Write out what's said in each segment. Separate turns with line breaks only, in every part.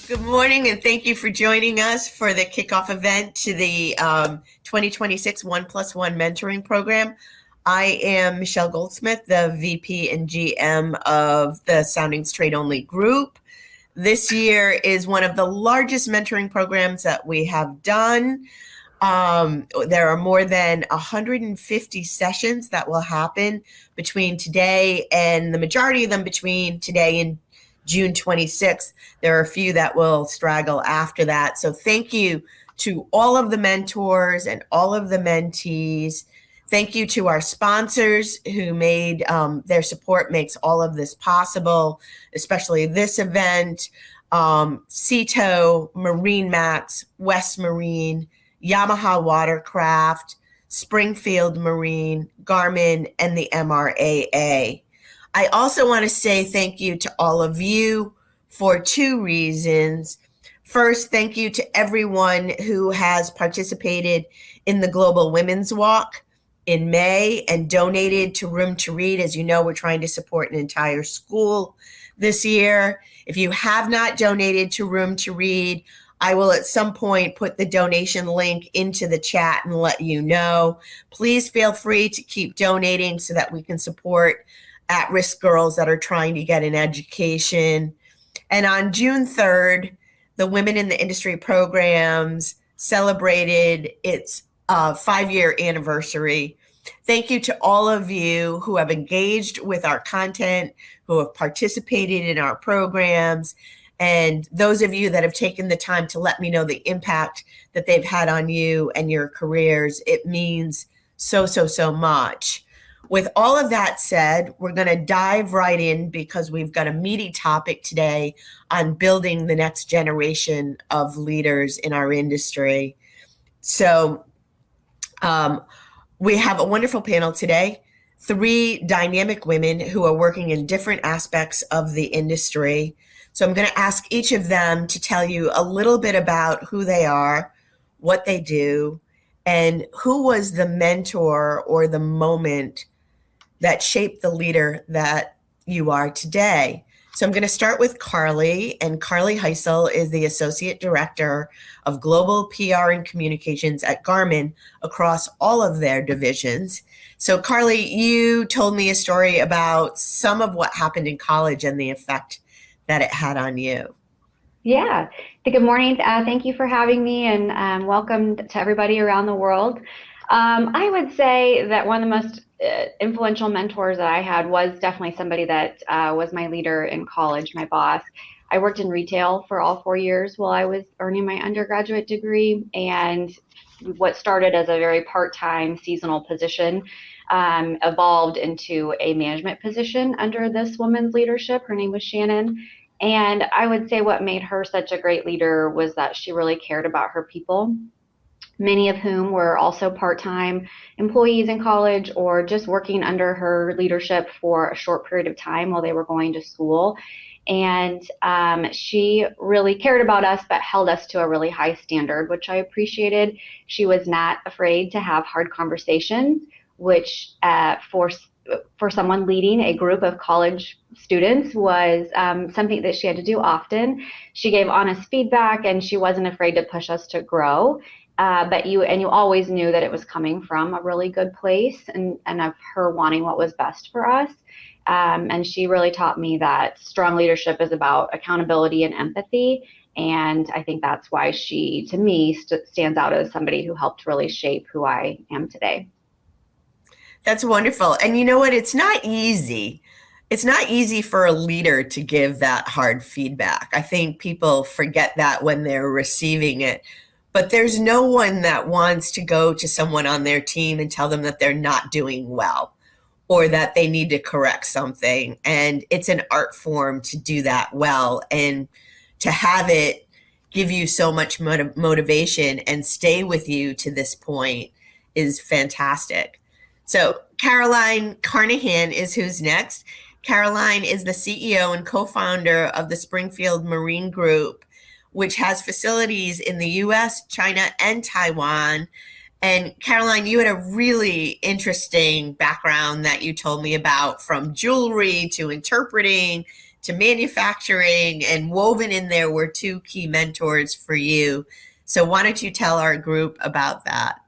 Good morning, and thank you for joining us for the kickoff event to the 2026 1+1 Mentoring Program. I am Michele Goldsmith, the VP and GM of the Soundings Trade Only Group. This year is one of the largest mentoring programs that we have done. There are more than 150 sessions that will happen between today, and the majority of them between today and June 26th. There are a few that will straggle after that. So thank you to all of the mentors and all of the mentees. Thank you to our sponsors who made their support makes all of this possible, especially this event. Cito, Marine Max, West Marine, Yamaha Watercraft, Springfield Marine, Garmin, and the MRAA. I also want to say thank you to all of you for two reasons. First, thank you to everyone who has participated in the Global Women's Walk in May and donated to Room to Read. As you know, we're trying to support an entire school this year. If you have not donated to Room to Read, I will at some point put the donation link into the chat and let you know. Please feel free to keep donating so that we can support at-risk girls that are trying to get an education. And on June 3rd, the Women in the Industry programs celebrated its 5-year anniversary. Thank you to all of you who have engaged with our content, who have participated in our programs, and those of you that have taken the time to let me know the impact that they've had on you and your careers. It means so, so, so much. With all of that said, we're going to dive right in because we've got a meaty topic today on building the next generation of leaders in our industry. So we have a wonderful panel today, 3 dynamic women who are working in different aspects of the industry. So I'm going to ask each of them to tell you a little bit about who they are, what they do, and who was the mentor or the moment that shaped the leader that you are today. So I'm going to start with Carly, and Carly Hysell is the Associate Director of Global PR and Communications at Garmin across all of their divisions. So Carly, you told me a story about some of what happened in college and the effect that it had on you.
Yeah. Good morning. Thank you for having me, and welcome to everybody around the world. I would say that one of the most influential mentors that I had was definitely somebody that was my leader in college, my boss. I worked in retail for all 4 years while I was earning my undergraduate degree, and what started as a very part-time seasonal position evolved into a management position under this woman's leadership. Her name was Shannon. And I would say what made her such a great leader was that she really cared about her people, many of whom were also part-time employees in college or just working under her leadership for a short period of time while they were going to school. And she really cared about us, but held us to a really high standard, which I appreciated. She was not afraid to have hard conversations, which for someone leading a group of college students was something that she had to do often. She gave honest feedback, and she wasn't afraid to push us to grow. But you always knew that it was coming from a really good place and of her wanting what was best for us. And she really taught me that strong leadership is about accountability and empathy. And I think that's why she, to me, stands out as somebody who helped really shape who I am today.
That's wonderful. And you know what? It's not easy. It's not easy for a leader to give that hard feedback. I think people forget that when they're receiving it. But there's no one that wants to go to someone on their team and tell them that they're not doing well or that they need to correct something. And it's an art form to do that well, and to have it give you so much motivation and stay with you to this point is fantastic. So Caroline Carnahan is who's next. Caroline is the CEO and co-founder of the Springfield Marine Group, which has facilities in the US, China, and Taiwan. And Caroline, you had a really interesting background that you told me about, from jewelry to interpreting to manufacturing, and woven in there were two key mentors for you. So why don't you tell our group about that?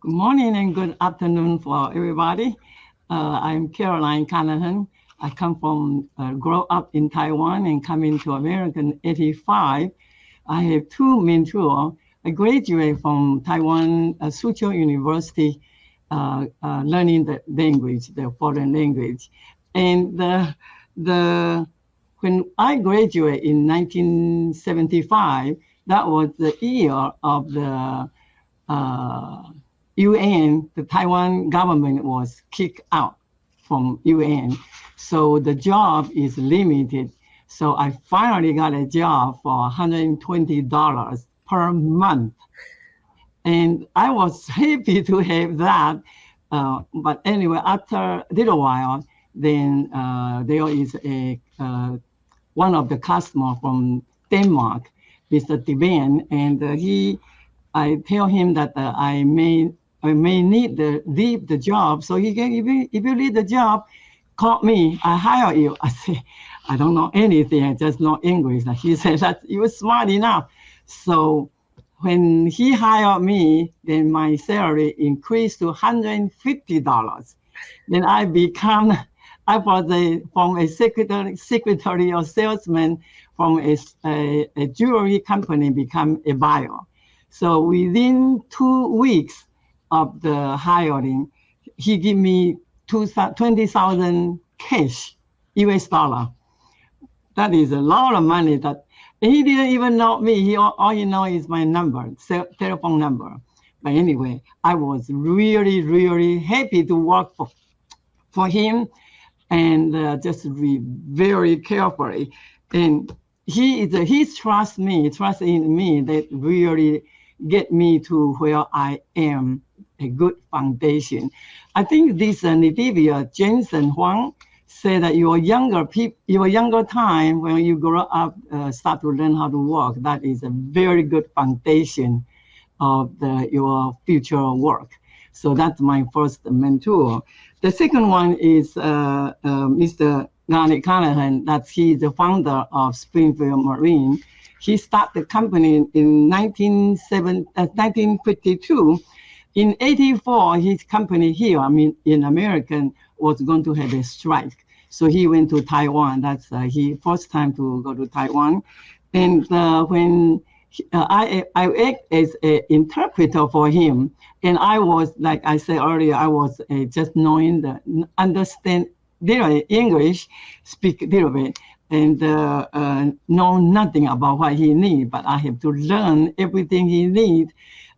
Good morning and good afternoon for everybody. I'm Caroline Carnahan. I come from, grow up in Taiwan and come into America in 85. I have two mentors. I graduated from Taiwan Suzhou University, learning the language, the foreign language. And when I graduated in 1975, that was the year of the UN, the Taiwan government was kicked out from UN. So the job is limited. So I finally got a job for $120 per month. And I was happy to have that. But anyway, after a little while, then there is one of the customers from Denmark, Mr. Devan, and I tell him that I may need to leave the job. So he can, if you leave the job, call me, I hire you. I say, I don't know anything, I just know English. He said that you were smart enough. So when he hired me, then my salary increased to $150. Then I was from a secretary or salesman from a jewelry company become a buyer. So within 2 weeks of the hiring, he gave me $20,000 cash, US dollar. That is a lot of money. That he didn't even know me. All he knows is my number, telephone number. But anyway, I was really, really happy to work for him, and just very carefully. And he trusts in me that really get me to where I am, a good foundation. I think this Nidivia Jensen Huang said that your younger time when you grow up, start to learn how to walk, that is a very good foundation of your future work. So that's my first mentor. The second one is Mr. Carnahan, that he's the founder of Springfield Marine. He started the company in 1952. In 84, his company here, in America, was going to have a strike. So he went to Taiwan. That's his first time to go to Taiwan. And when I act as an interpreter for him, and I was, like I said earlier, I was just knowing understand little English, speak a little bit, and know nothing about what he needs, but I have to learn everything he needs,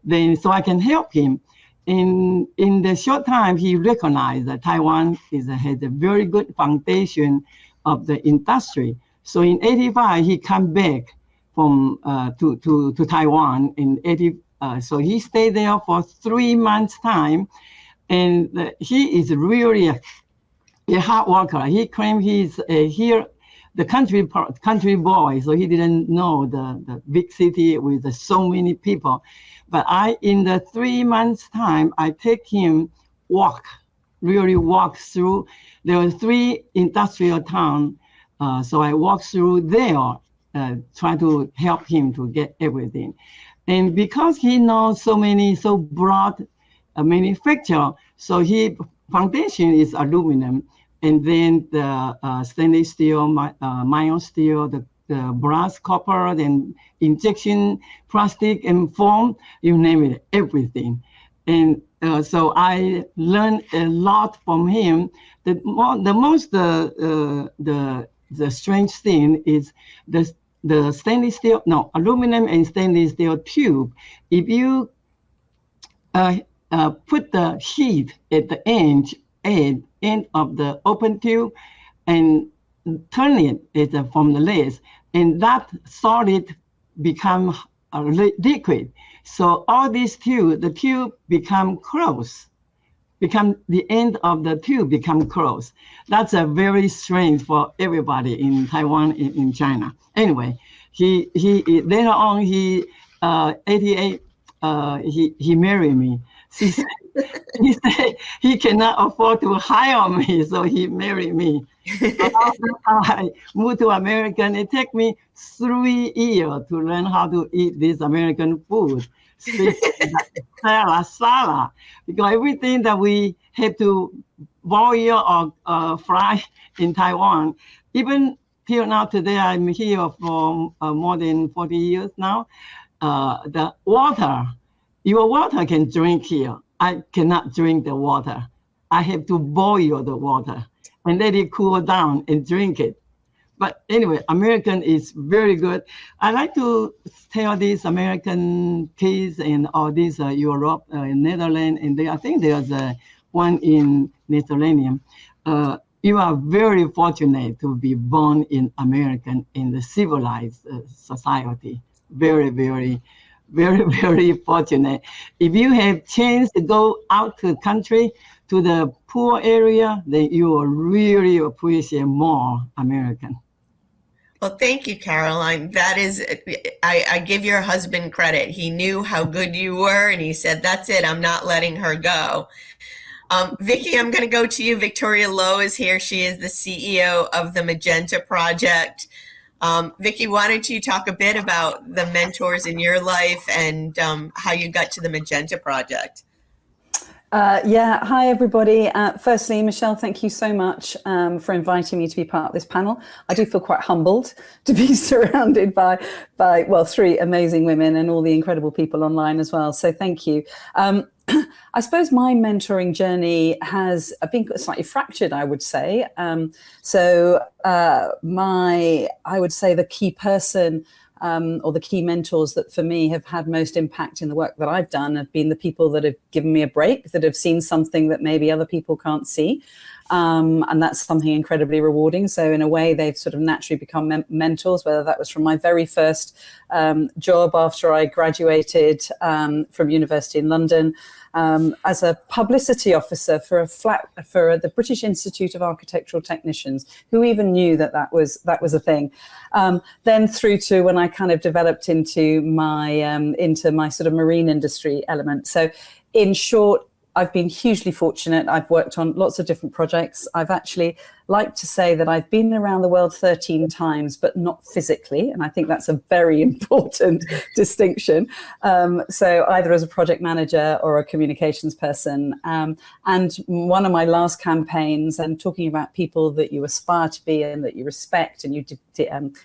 then so I can help him. In the short time, he recognized that Taiwan has a very good foundation of the industry. So in 85, he come back from to Taiwan in 80. So he stayed there for 3 months time, and he is really a hard worker. He claimed he's here, the country boy, so he didn't know the big city with so many people. But in the 3 months time, I take him really walk through. There were 3 industrial towns, so I walk through there, try to help him to get everything. And because he knows so broad manufacture, so his foundation is aluminum, and then the stainless steel, mild steel, the brass, copper, then injection plastic and foam, you name it, everything. And so I learned a lot from him. The strange thing is the stainless steel, aluminum and stainless steel tube. If you put the heat at the end of the open tube and turn it from the lid, and that solid become a liquid. So all these the tube become closed. The end of the tube become closed. That's a very strange for everybody in Taiwan, in China. Anyway, later on, 88, he married me. He said he cannot afford to hire me, so he married me. So after I moved to America, it took me 3 years to learn how to eat this American food, especially salad, because everything that we have to boil or fry in Taiwan, even till now today, I'm here for more than 40 years now. The water, your water can drink here. I cannot drink the water. I have to boil the water and let it cool down and drink it. But anyway, American is very good. I like to tell these American kids and all these Europe, Netherlands, and I think there's one in Netherlands. You are very fortunate to be born in American in the civilized society. Very, very, very, very fortunate. If you have chance to go out to the country, to the poor area, then you will really appreciate more American.
Well, thank you, Caroline. That is, I give your husband credit. He knew how good you were, and he said, that's it, I'm not letting her go. Vicki, I'm going to go to you. Victoria Lowe is here. She is the CEO of the Magenta Project. Vicki, why don't you talk a bit about the mentors in your life and how you got to the Magenta Project?
Yeah, hi everybody. Firstly, Michele, thank you so much for inviting me to be part of this panel. I do feel quite humbled to be surrounded by well, 3 amazing women and all the incredible people online as well. So thank you. I suppose my mentoring journey has been slightly fractured, I would say. I would say the key person or the key mentors that for me have had most impact in the work that I've done have been the people that have given me a break, that have seen something that maybe other people can't see. And that's something incredibly rewarding. So in a way, they've sort of naturally become mentors, whether that was from my very first job after I graduated from university in London, as a publicity officer for the British Institute of Architectural Technicians, who even knew that was a thing. Then through to when I kind of developed into my sort of marine industry element. So in short, I've been hugely fortunate. I've worked on lots of different projects. I've actually like to say that I've been around the world 13 times, but not physically. And I think that's a very important distinction. So either as a project manager or a communications person. And one of my last campaigns, and talking about people that you aspire to be and that you respect and you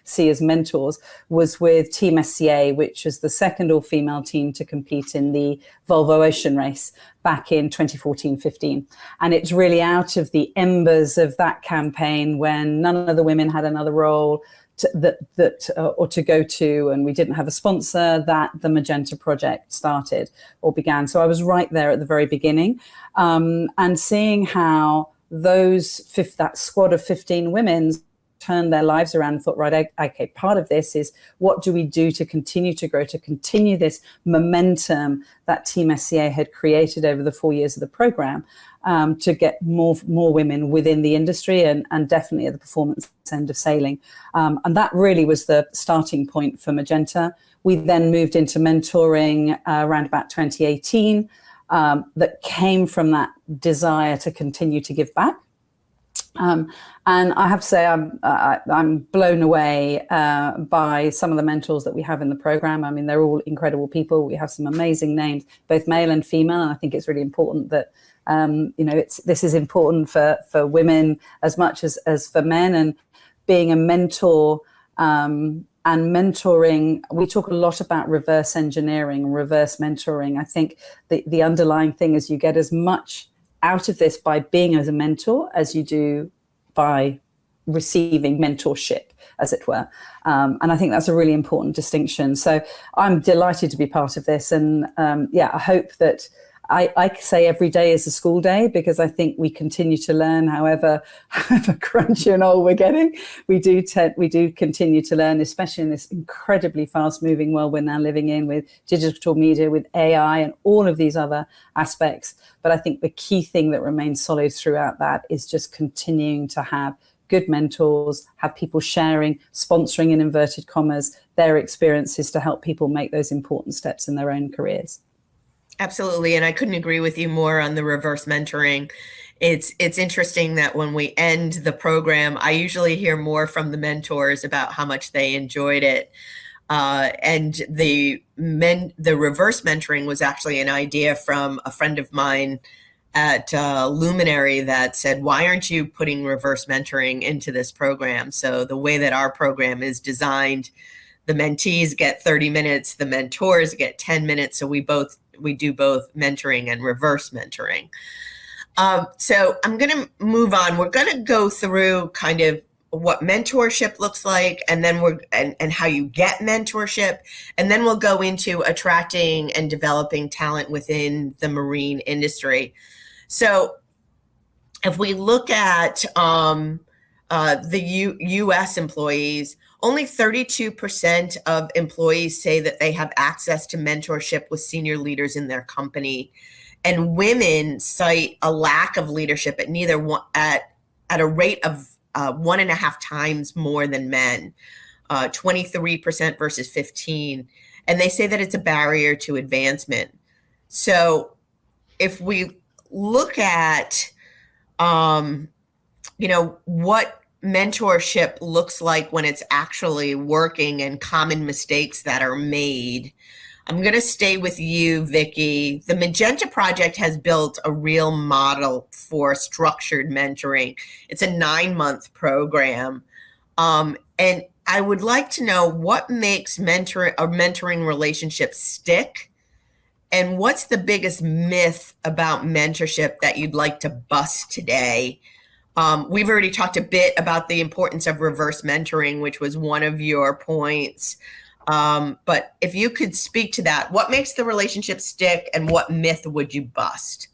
see as mentors, was with Team SCA, which was the second all-female team to compete in the Volvo Ocean Race back in 2014-15. And it's really out of the embers of that campaign, when none of the women had another role to go to, and we didn't have a sponsor, that the Magenta Project started or began. So I was right there at the very beginning, and seeing how that squad of 15 women turned their lives around and thought, right, okay, part of this is what do we do to continue to grow, to continue this momentum that Team SCA had created over the 4 years of the program, to get more women within the industry and definitely at the performance end of sailing. And that really was the starting point for Magenta. We then moved into mentoring around about 2018, that came from that desire to continue to give back. And I have to say, I'm blown away by some of the mentors that we have in the program. I mean, they're all incredible people. We have some amazing names, both male and female. And I think it's really important that, this is important for women as much as for men. And being a mentor and mentoring, we talk a lot about reverse engineering, reverse mentoring. I think the underlying thing is you get as much out of this by being as a mentor as you do by receiving mentorship, as it were. And I think that's a really important distinction. So I'm delighted to be part of this. And I hope that I say every day is a school day, because I think we continue to learn, however crunchy and old we're getting. We do continue to learn, especially in this incredibly fast-moving world we're now living in, with digital media, with AI, and all of these other aspects. But I think the key thing that remains solid throughout that is just continuing to have good mentors, have people sharing, sponsoring in inverted commas, their experiences to help people make those important steps in their own careers.
Absolutely. And I couldn't agree with you more on the reverse mentoring. It's interesting that when we end the program, I usually hear more from the mentors about how much they enjoyed it. And the reverse mentoring was actually an idea from a friend of mine at Luminary that said, why aren't you putting reverse mentoring into this program? So the way that our program is designed, the mentees get 30 minutes, the mentors get 10 minutes. So we do both mentoring and reverse mentoring. So I'm going to move on. We're going to go through kind of what mentorship looks like, and then and how you get mentorship, and then we'll go into attracting and developing talent within the marine industry. So if we look at the U.S. employees, only 32% of employees say that they have access to mentorship with senior leaders in their company. And women cite a lack of leadership at neither one, at a rate of 1.5 times more than men, 23% versus 15%. And they say that it's a barrier to advancement. So if we look at, what mentorship looks like when it's actually working and common mistakes that are made, I'm going to stay with you, Vicki. The Magenta project has built a real model for structured mentoring. It's a 9-month program. And I would like to know what makes mentoring relationships stick, and what's the biggest myth about mentorship that you'd like to bust today? We've already talked a bit about the importance of reverse mentoring, which was one of your points. But if you could speak to that, what makes the relationship stick, and what myth would you bust?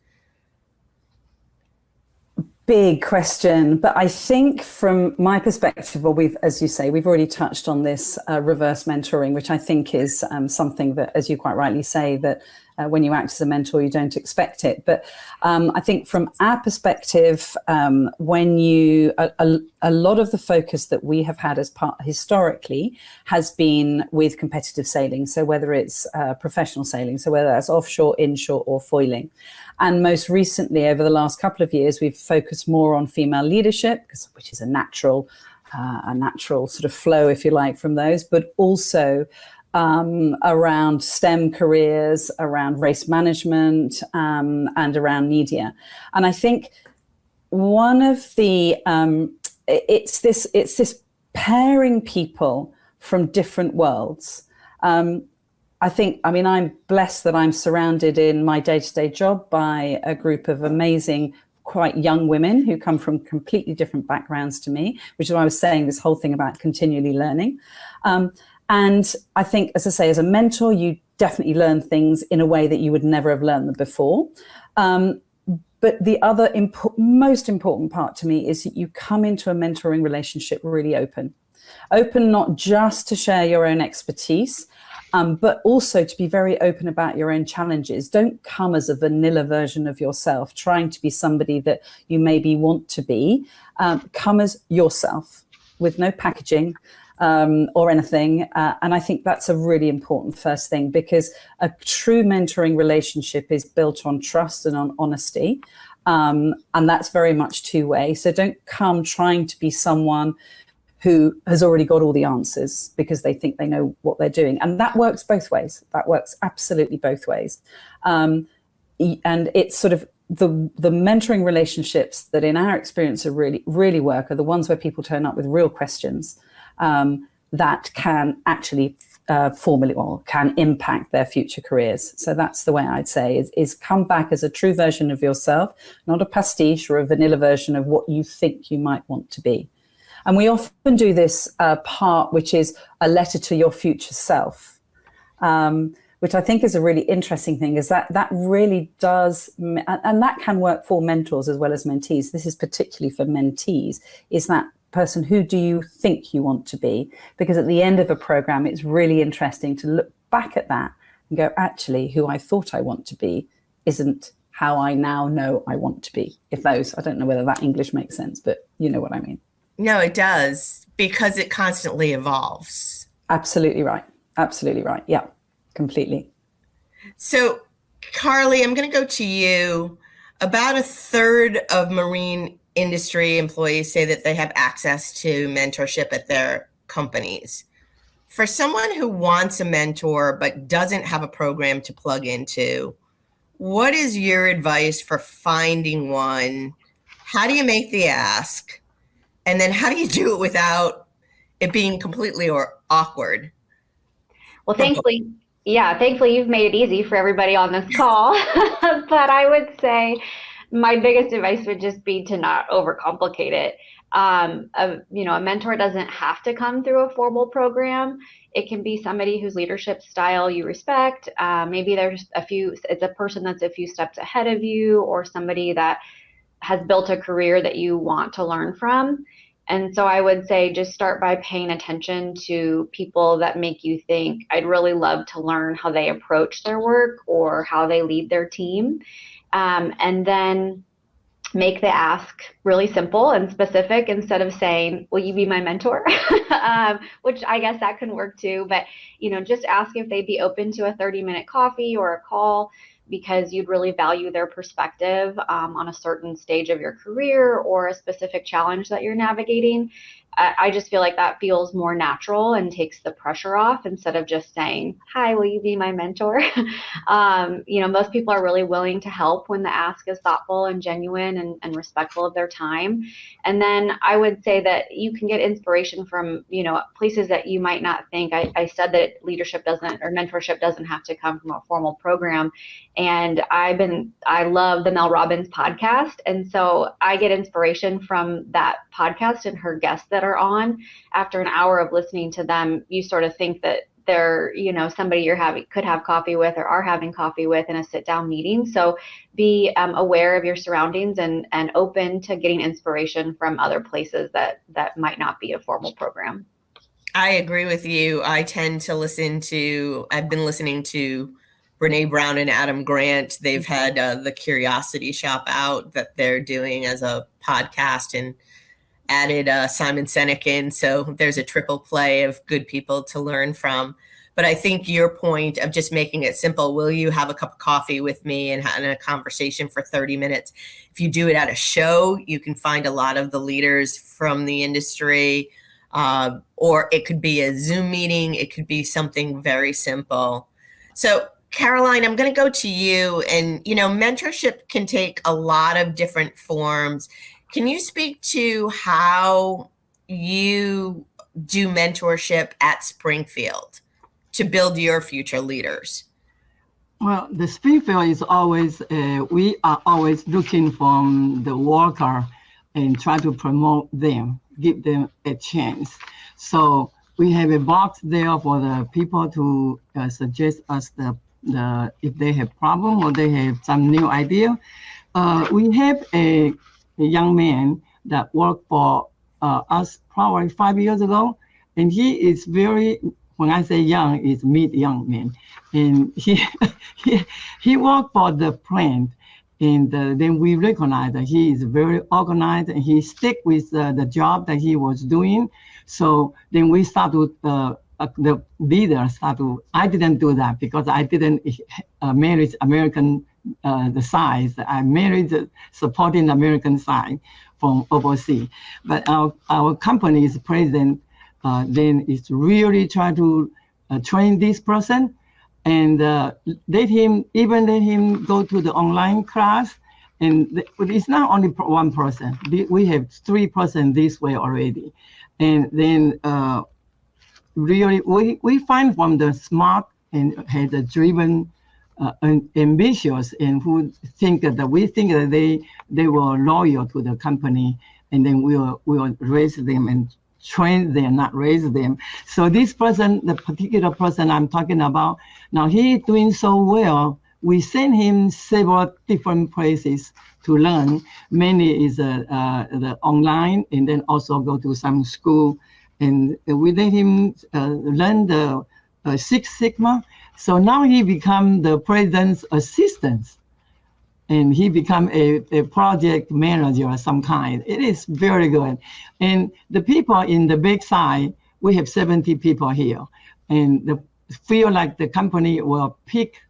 Big question, but I think from my perspective, well, as you say, we've already touched on this reverse mentoring, which I think is something that, as you quite rightly say, that when you act as a mentor, you don't expect it. But I think from our perspective, when a lot of the focus that we have had as part historically has been with competitive sailing. So whether it's professional sailing, so whether that's offshore, inshore, or foiling. And most recently, over the last couple of years, we've focused more on female leadership, which is a natural sort of flow, if you like, from those, but also around STEM careers, around race management, and around media. And I think one of the it's this pairing people from different worlds. I'm blessed that I'm surrounded in my day-to-day job by a group of amazing, quite young women who come from completely different backgrounds to me, which is why I was saying this whole thing about continually learning. And I think, as I say, as a mentor, you definitely learn things in a way that you would never have learned them before. But the other most important part to me is that you come into a mentoring relationship really open not just to share your own expertise, but also to be very open about your own challenges. Don't come as a vanilla version of yourself, trying to be somebody that you maybe want to be. Come as yourself with no packaging or anything. And I think that's a really important first thing, because a true mentoring relationship is built on trust and on honesty. And that's very much two-way. So don't come trying to be someone who has already got all the answers because they think they know what they're doing. And that works both ways. That works absolutely both ways. And it's sort of the mentoring relationships that in our experience are really, really work are the ones where people turn up with real questions that can actually can impact their future careers. So that's the way I'd say is come back as a true version of yourself, not a pastiche or a vanilla version of what you think you might want to be. And we often do this part, which is a letter to your future self, which I think is a really interesting thing, is that really does, and that can work for mentors as well as mentees. This is particularly for mentees, is that person, who do you think you want to be? Because at the end of a program, it's really interesting to look back at that and go, actually, who I thought I want to be isn't how I now know I want to be. I don't know whether that English makes sense, but you know what I mean.
No, it does, because it constantly evolves.
Absolutely right. Absolutely right. Yeah, completely.
So Carly, I'm going to go to you. About a third of marine industry employees say that they have access to mentorship at their companies. For someone who wants a mentor but doesn't have a program to plug into, what is your advice for finding one? How do you make the ask? And then how do you do it without it being completely awkward?
Well, thankfully you've made it easy for everybody on this call. But I would say my biggest advice would just be to not overcomplicate it. A mentor doesn't have to come through a formal program. It can be somebody whose leadership style you respect. Maybe it's a person that's a few steps ahead of you, or somebody that has built a career that you want to learn from. And so I would say just start by paying attention to people that make you think, I'd really love to learn how they approach their work or how they lead their team. And then make the ask really simple and specific instead of saying, will you be my mentor? Which I guess that can work too. But, just ask if they'd be open to a 30-minute coffee or a call, because you'd really value their perspective on a certain stage of your career or a specific challenge that you're navigating. I just feel like that feels more natural and takes the pressure off instead of just saying, hi, will you be my mentor? Most people are really willing to help when the ask is thoughtful and genuine and respectful of their time. And then I would say that you can get inspiration from, places that you might not think. I said that mentorship doesn't have to come from a formal program. And I love the Mel Robbins podcast. And so I get inspiration from that podcast and her guests that are on. After an hour of listening to them, you sort of think that they're, somebody could have coffee with or are having coffee with in a sit down meeting. So be aware of your surroundings and open to getting inspiration from other places that might not be a formal program.
I agree with you. I've been listening to Brene Brown and Adam Grant. They've had the Curiosity Shop out that they're doing as a podcast, and added Simon Sinek in. So there's a triple play of good people to learn from. But I think your point of just making it simple, will you have a cup of coffee with me and have a conversation for 30 minutes? If you do it at a show, you can find a lot of the leaders from the industry, or it could be a Zoom meeting. It could be something very simple. So Caroline, I'm going to go to you. And, mentorship can take a lot of different forms. Can you speak to how you do mentorship at Springfield to build your future leaders?
Well, the Springfield is always, we are always looking from the worker and try to promote them, give them a chance. So we have a box there for the people to suggest us if they have problem or they have some new idea. We have a young man that worked for us probably 5 years ago, and he is when I say young, it's mid-young man, and he worked for the plant, and then we recognize that he is very organized and he stick with the job that he was doing. So then we start to the leader start to. I didn't do that because I didn't manage American. The size I married supporting the American side from overseas, but our company's president then is really trying to train this person and let him go to the online class. And it's not only one person. We have 3 persons this way already, and then really we find from the smart and has a driven. Ambitious and who think that we think that they were loyal to the company, and then we'll raise them and train them, not raise them. So this person, the particular person I'm talking about, now he is doing so well. We send him several different places to learn. Many is the online, and then also go to some school, and we let him learn the Six Sigma. So now he become the president's assistant, and he become a project manager of some kind. It is very good. And the people in the big side, we have 70 people here, and feel like the company will pick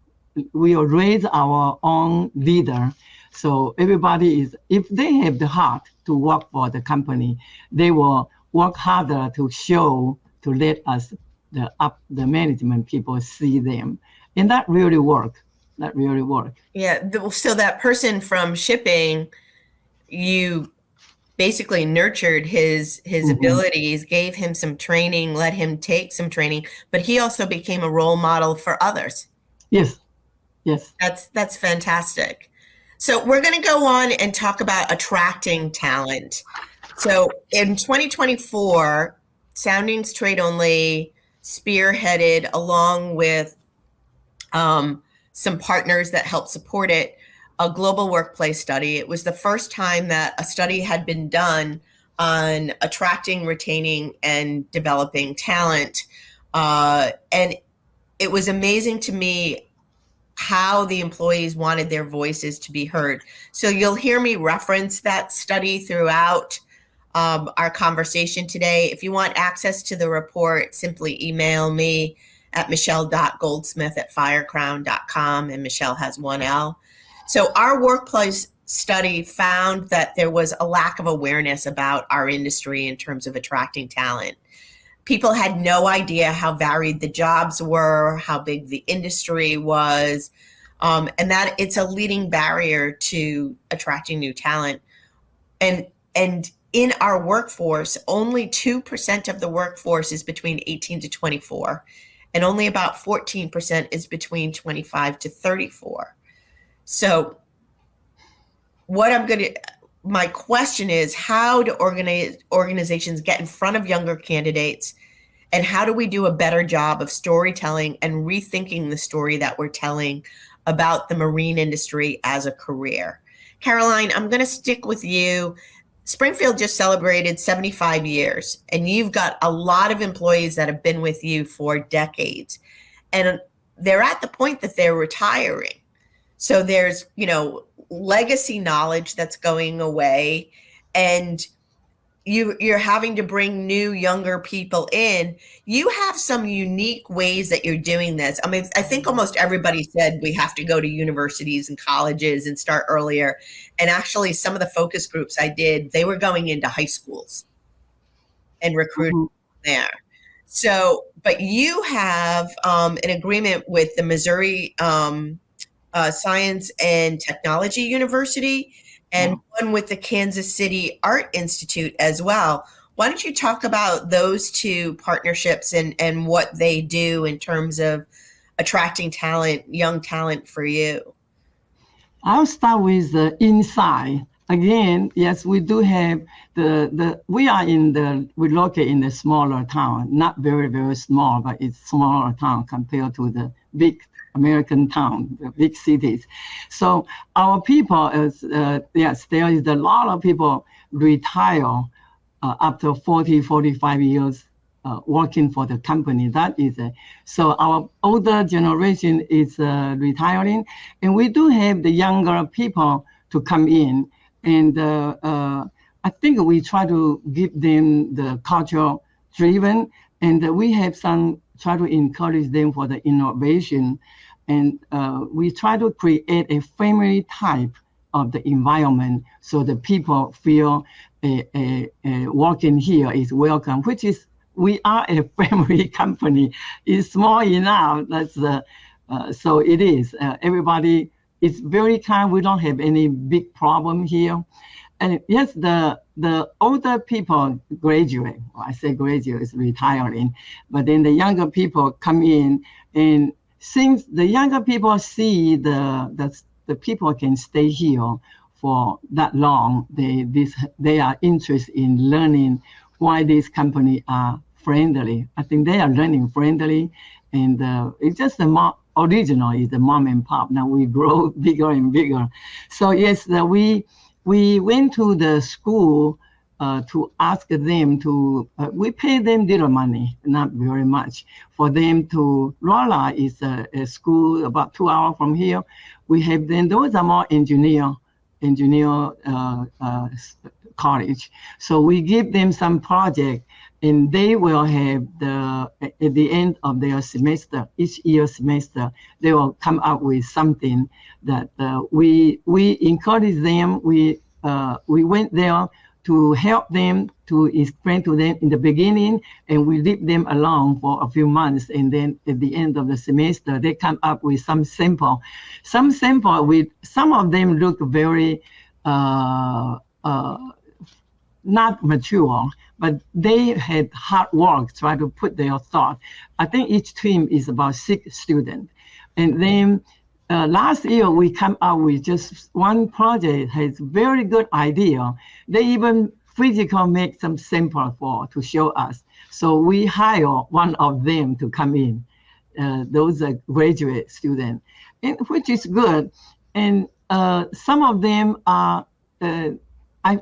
will raise our own leader. So everybody is, if they have the heart to work for the company, they will work harder to show, to let us, the management people see them. And that really worked. That really worked.
Yeah. So that person from shipping, you basically nurtured his abilities, gave him some training, let him take some training, but he also became a role model for others.
Yes. Yes.
That's fantastic. So we're going to go on and talk about attracting talent. So in 2024, Soundings Trade Only spearheaded, along with some partners that help support it, a global workplace study. It was the first time that a study had been done on attracting, retaining, and developing talent. And it was amazing to me how the employees wanted their voices to be heard. So you'll hear me reference that study throughout our conversation today. If you want access to the report, simply email me at michele.goldsmith@firecrown.com, and Michele has one L. So our workplace study found that there was a lack of awareness about our industry in terms of attracting talent. People had no idea how varied the jobs were, how big the industry was, and that it's a leading barrier to attracting new talent. And in our workforce, only 2% of the workforce is between 18 to 24, and only about 14% is between 25 to 34. So my question is, how do organizations get in front of younger candidates, and how do we do a better job of storytelling and rethinking the story that we're telling about the marine industry as a career? Caroline, I'm going to stick with you. Springfield just celebrated 75 years, and you've got a lot of employees that have been with you for decades, and they're at the point that they're retiring. So there's, legacy knowledge that's going away, and you're having to bring new, younger people in. You have some unique ways that you're doing this. I mean, I think almost everybody said we have to go to universities and colleges and start earlier. And actually, some of the focus groups I did, they were going into high schools and recruiting there. So, but you have an agreement with the Missouri Science and Technology University, and one with the Kansas City Art Institute as well. Why don't you talk about those two partnerships and what they do in terms of attracting talent, young talent for you?
I'll start with the inside. Again, yes, we do have we locate in the smaller town, not very, very small, but it's smaller town compared to the big American town, the big cities. So our people yes, there is a lot of people retire after 40, 45 years working for the company. That is so our older generation is retiring, and we do have the younger people to come in. And I think we try to give them the culture driven, and we have try to encourage them for the innovation. And we try to create a family type of the environment so the people feel working here is welcome, which is, we are a family company. It's small enough. That's so it is. Everybody is very kind. We don't have any big problem here. And yes, the older people graduate. Well, I say graduate is retiring, but then the younger people come in, and since the younger people see the people can stay here for that long, they are interested in learning why these companies are friendly. I think they are learning friendly, and it's just original is the mom and pop. Now we grow bigger and bigger. So yes, we went to the school to ask them to, we pay them little money, not very much, for them to, Rolla is a school about 2 hours from here. We have them, those are more engineer college. So we give them some project, and they will have at the end of their semester, each year semester, they will come up with something that we encourage them. We went there to help them, to explain to them in the beginning, and we leave them alone for a few months, and then at the end of the semester, they come up with some sample. Some of them look very not mature, but they had hard work trying to put their thought. I think each team is about 6 students. And then last year, we come up with just one project, has very good idea. They even physically make some sample to show us. So we hire one of them to come in. Those are graduate students, and which is good. And some of them are, I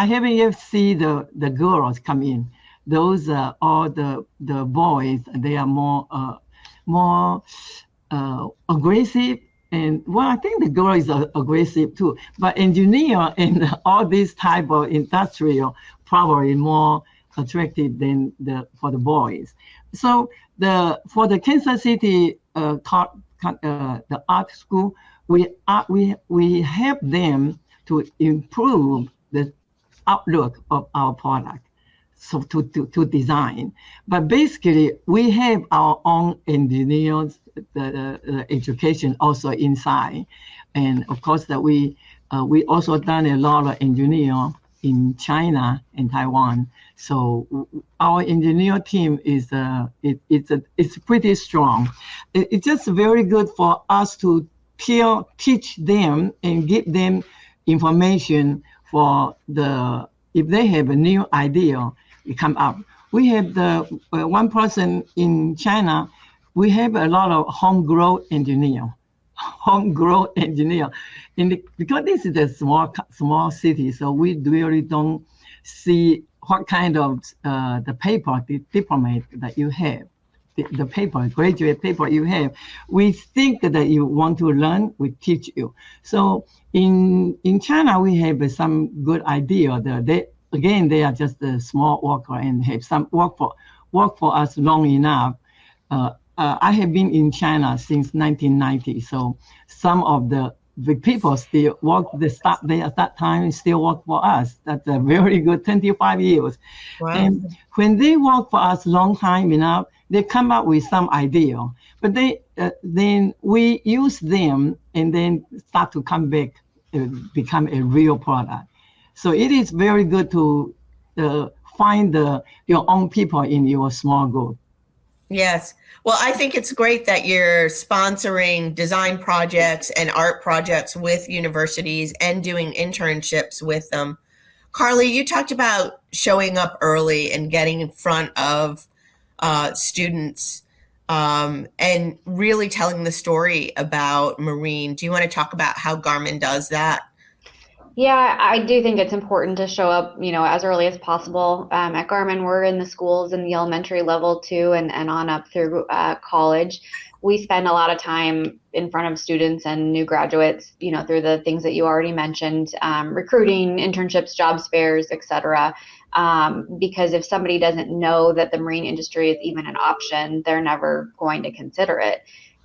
haven't yet seen the girls come in. Those are all the boys. They are more aggressive. And well, I think the girl is aggressive too. But engineer and all this type of industrial probably more attractive than for the boys. So for the Kansas City the art school, we help them to improve the outlook of our product, so to design. But basically, we have our own engineers, the education also inside, and of course that we also done a lot of engineer in China and Taiwan. So our engineer team is it's pretty strong. It's just very good for us to teach them and give them information for if they have a new idea, it come up. We have the one person in China. We have a lot of homegrown engineer, because this is a small city, so we really don't see what kind of the paper, the diploma that you have, the paper, graduate paper you have. We think that you want to learn, we teach you. So in China, we have some good idea. They are just a small worker and have some work for us long enough. I have been in China since 1990, so some of the people still work. They start there at that time and still work for us. That's a very good 25 years.
Wow.
And when they work for us long time enough, they come up with some idea. But then we use them and then start to come back and become a real product. So it is very good to find your own people in your small group.
Yes. Well, I think it's great that you're sponsoring design projects and art projects with universities and doing internships with them. Carly, you talked about showing up early and getting in front of students and really telling the story about marine. Do you want to talk about how Garmin does that?
Yeah, I do think it's important to show up, as early as possible. At Garmin, we're in the schools in the elementary level too, and on up through college. We spend a lot of time in front of students and new graduates, through the things that you already mentioned, recruiting, internships, jobs fairs, et cetera. Because if somebody doesn't know that the marine industry is even an option, they're never going to consider it.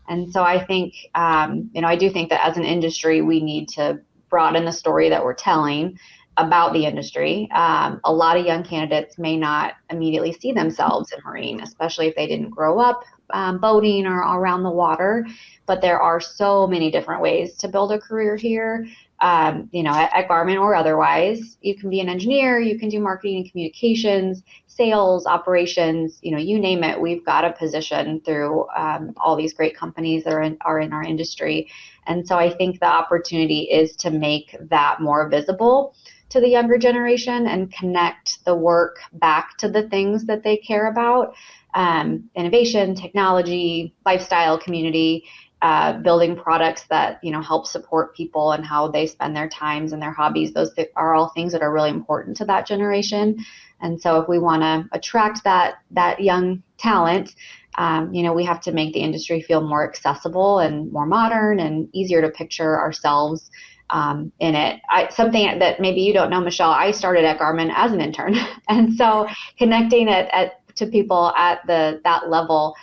And so I think, I do think that as an industry, we need to broaden the story that we're telling about the industry. A lot of young candidates may not immediately see themselves in marine, especially if they didn't grow up boating or around the water. But there are so many different ways to build a career here. At Garmin or otherwise, you can be an engineer, you can do marketing and communications, sales, operations, you name it. We've got a position through all these great companies that are in our industry. And so I think the opportunity is to make that more visible to the younger generation and connect the work back to the things that they care about, innovation, technology, lifestyle, community, building products that help support people and how they spend their times and their hobbies. Those are all things that are really important to that generation. And so if we want to attract that young talent, we have to make the industry feel more accessible and more modern and easier to picture ourselves in it. Something that maybe you don't know, Michele, I started at Garmin as an intern. And so connecting to people at that level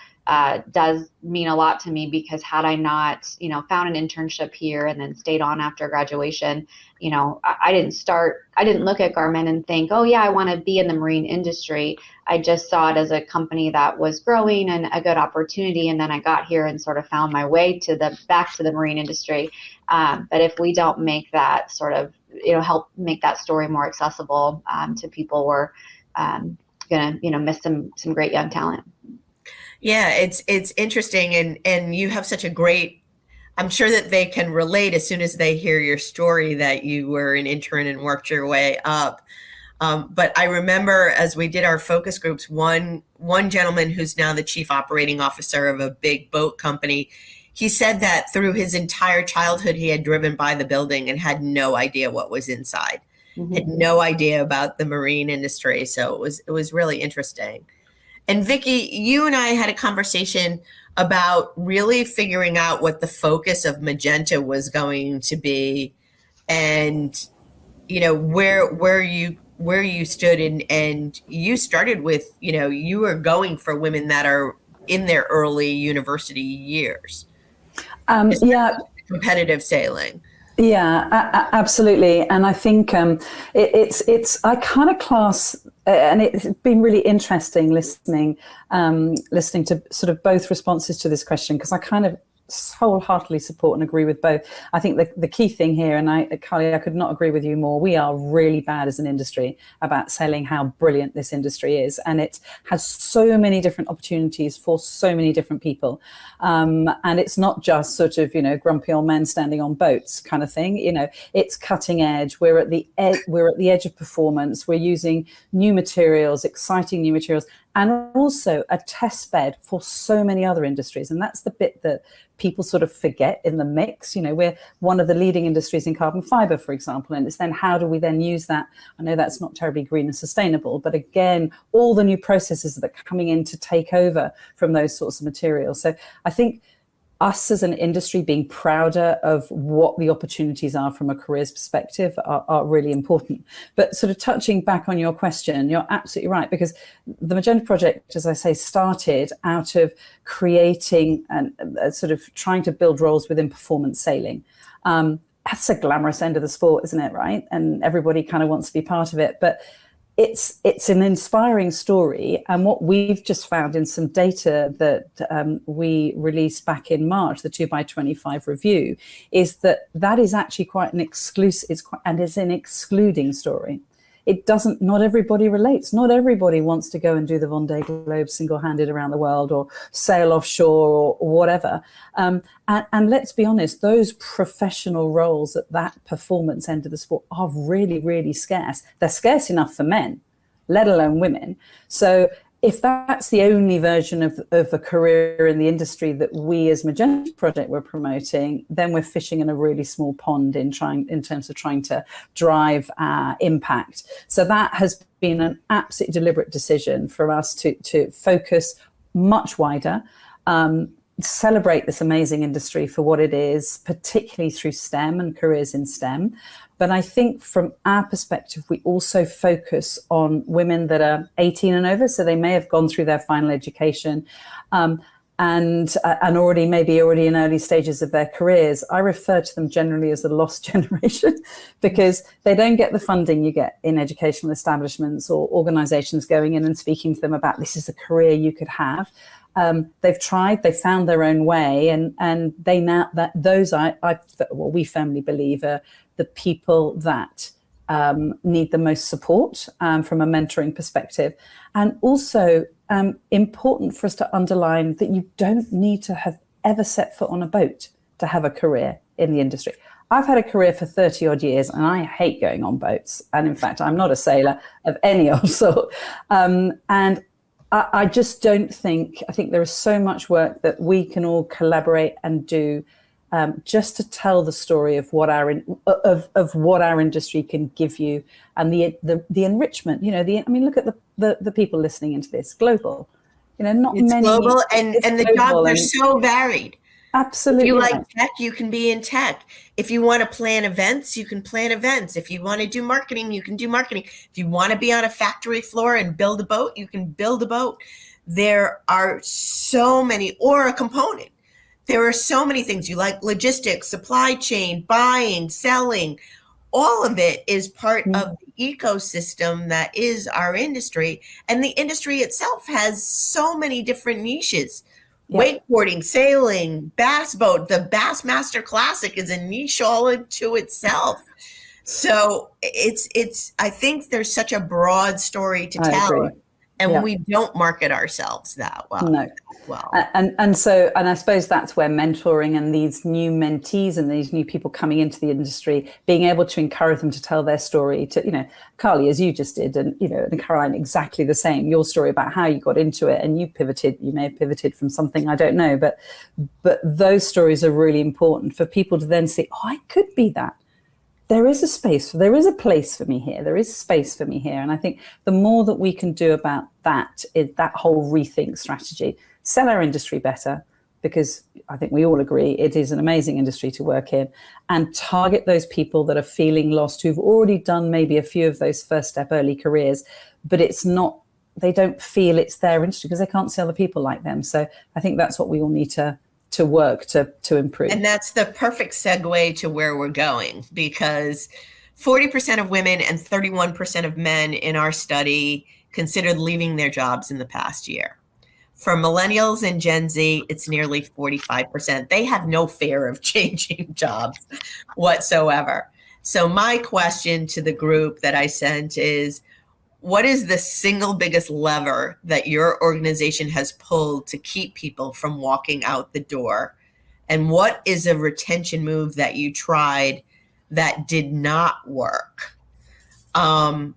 does mean a lot to me, because had I not, found an internship here and then stayed on after graduation, I didn't look at Garmin and think, oh yeah, I want to be in the marine industry. I just saw it as a company that was growing and a good opportunity. And then I got here and sort of found my way back to the marine industry. But if we don't make that sort of, help make that story more accessible to people, we're gonna, miss some great young talent.
Yeah, it's interesting, and you have such a great, I'm sure that they can relate as soon as they hear your story that you were an intern and worked your way up. But I remember as we did our focus groups, one gentleman who's now the chief operating officer of a big boat company, he said that through his entire childhood, he had driven by the building and had no idea what was inside, had no idea about the marine industry. So it was really interesting. And Vicki, you and I had a conversation about really figuring out what the focus of Magenta was going to be, and where you stood, and you started with, you were going for women that are in their early university years.
Yeah,
competitive sailing.
Yeah, absolutely. And I think I kind of class, and it's been really interesting listening to sort of both responses to this question, because I kind of wholeheartedly support and agree with both. I think the key thing here, and Carly, I could not agree with you more, we are really bad as an industry about selling how brilliant this industry is, and it has so many different opportunities for so many different people, and it's not just sort of grumpy old men standing on boats kind of thing. It's cutting edge. We're at the edge of performance. We're using new materials, exciting new materials, and also a test bed for so many other industries. And that's the bit that people sort of forget in the mix. We're one of the leading industries in carbon fiber, for example, and it's then how do we then use that? I know that's not terribly green and sustainable, but again, all the new processes that are coming in to take over from those sorts of materials. So I think us as an industry being prouder of what the opportunities are from a careers perspective are really important. But sort of touching back on your question, you're absolutely right, because the Magenta project, as I say, started out of creating and sort of trying to build roles within performance sailing. That's a glamorous end of the sport, isn't it, right? And everybody kind of wants to be part of it. But it's an inspiring story, and what we've just found in some data that we released back in March, the 2x25 review, is that is actually quite an exclusive, and is an excluding story. It doesn't, not everybody relates. Not everybody wants to go and do the Vendée Globe single-handed around the world, or sail offshore, or whatever. And let's be honest, those professional roles at that performance end of the sport are really, really scarce. They're scarce enough for men, let alone women. So if that's the only version of a career in the industry that we as Magenta Project were promoting, then we're fishing in a really small pond in terms of trying to drive impact. So that has been an absolutely deliberate decision for us to focus much wider, celebrate this amazing industry for what it is, particularly through STEM and careers in STEM. But I think from our perspective, we also focus on women that are 18 and over, so they may have gone through their final education and already in early stages of their careers. I refer to them generally as the lost generation, because they don't get the funding you get in educational establishments or organizations going in and speaking to them about this is a career you could have. They've tried, they've found their own way, and they now that those we firmly believe are the people that need the most support from a mentoring perspective. And also important for us to underline that you don't need to have ever set foot on a boat to have a career in the industry. I've had a career for 30 odd years and I hate going on boats. And in fact, I'm not a sailor of any old sort. And I just don't think, I think there is so much work that we can all collaborate and do just to tell the story of what our industry can give you, and the enrichment. Look at the people listening into this. Global, not
it's
many.
Global, and the jobs are so varied.
Absolutely.
If you like
right.
tech, you can be in tech. If you want to plan events, you can plan events. If you want to do marketing, you can do marketing. If you want to be on a factory floor and build a boat, you can build a boat. There are so many, or a component. There are so many things. You like logistics, supply chain, buying, selling. All of it is part of the ecosystem that is our industry. And the industry itself has so many different niches. Wakeboarding, sailing, bass boat. The Bassmaster Classic is a niche all into itself. So I think there's such a broad story to
I
tell.
agree.
And we don't market ourselves that well.
No. And I suppose that's where mentoring and these new mentees and these new people coming into the industry, being able to encourage them to tell their story to, Carly, as you just did, and, and Caroline, exactly the same, your story about how you got into it and you may have pivoted from something, I don't know, but those stories are really important for people to then see, I could be that. There is a place for me here. There is space for me here. And I think the more that we can do about that is that whole rethink strategy, sell our industry better, because I think we all agree it is an amazing industry to work in, and target those people that are feeling lost, who've already done maybe a few of those first step early careers, but they don't feel it's their industry because they can't see other people like them. So I think that's what we all need to work to improve.
And that's the perfect segue to where we're going, because 40% of women and 31% of men in our study considered leaving their jobs in the past year. For millennials and Gen Z, it's nearly 45%. They have no fear of changing jobs whatsoever. So my question to the group that I sent is, what is the single biggest lever that your organization has pulled to keep people from walking out the door? And what is a retention move that you tried that did not work? Carly,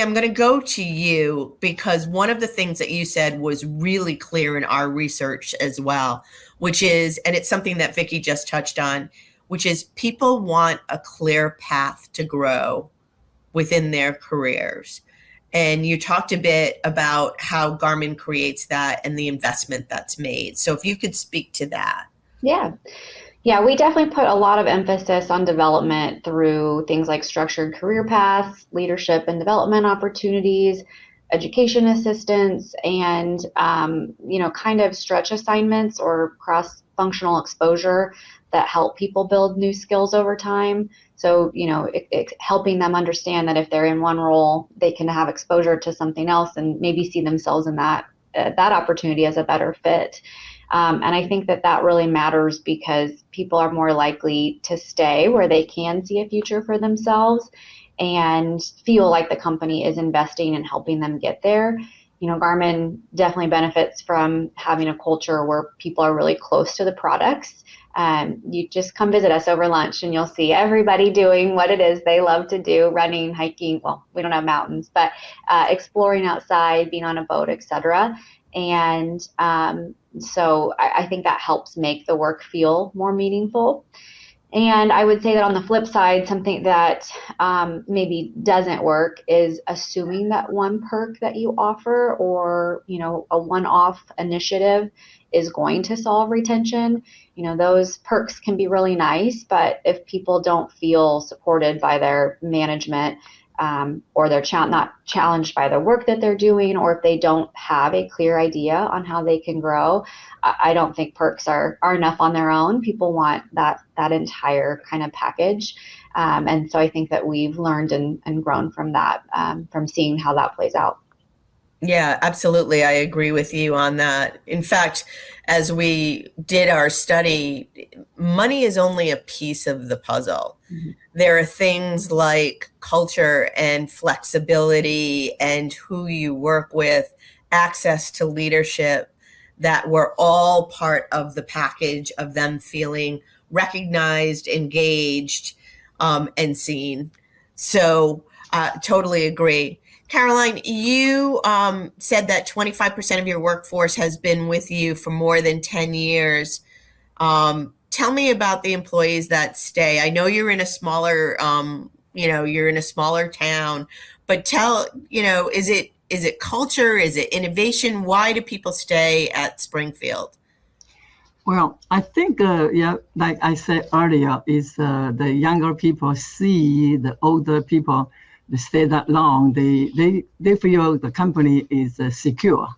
I'm going to go to you, because one of the things that you said was really clear in our research as well, which is, and it's something that Vicki just touched on, which is people want a clear path to grow within their careers. And you talked a bit about how Garmin creates that and the investment that's made. So if you could speak to that.
Yeah, we definitely put a lot of emphasis on development through things like structured career paths, leadership and development opportunities, education assistance, and kind of stretch assignments or cross-functional exposure that help people build new skills over time. So, helping them understand that if they're in one role, they can have exposure to something else and maybe see themselves in that opportunity as a better fit. And I think that really matters, because people are more likely to stay where they can see a future for themselves and feel like the company is investing and helping them get there. Garmin definitely benefits from having a culture where people are really close to the products. You just come visit us over lunch and you'll see everybody doing what it is they love to do: running, hiking. Well, we don't have mountains, but exploring outside, being on a boat, etc. And so I think that helps make the work feel more meaningful. And I would say that on the flip side, something that maybe doesn't work is assuming that one perk that you offer, or a one-off initiative, is going to solve retention. Those perks can be really nice, but if people don't feel supported by their management, or they're not challenged by the work that they're doing, or if they don't have a clear idea on how they can grow, I don't think perks are enough on their own. People want that entire kind of package. And so I think that we've learned and grown from that, from seeing how that plays out.
Yeah, absolutely. I agree with you on that. In fact, as we did our study, money is only a piece of the puzzle. Mm-hmm. There are things like culture and flexibility and who you work with, access to leadership, that were all part of the package of them feeling recognized, engaged, and seen. So totally agree. Caroline, you said that 25% of your workforce has been with you for more than 10 years. Tell me about the employees that stay. I know you're in a smaller, you're in a smaller town, but is it culture? Is it innovation? Why do people stay at Springfield?
Well, I think, like I said earlier, is the younger people see the older people that stay that long. They feel the company is secure.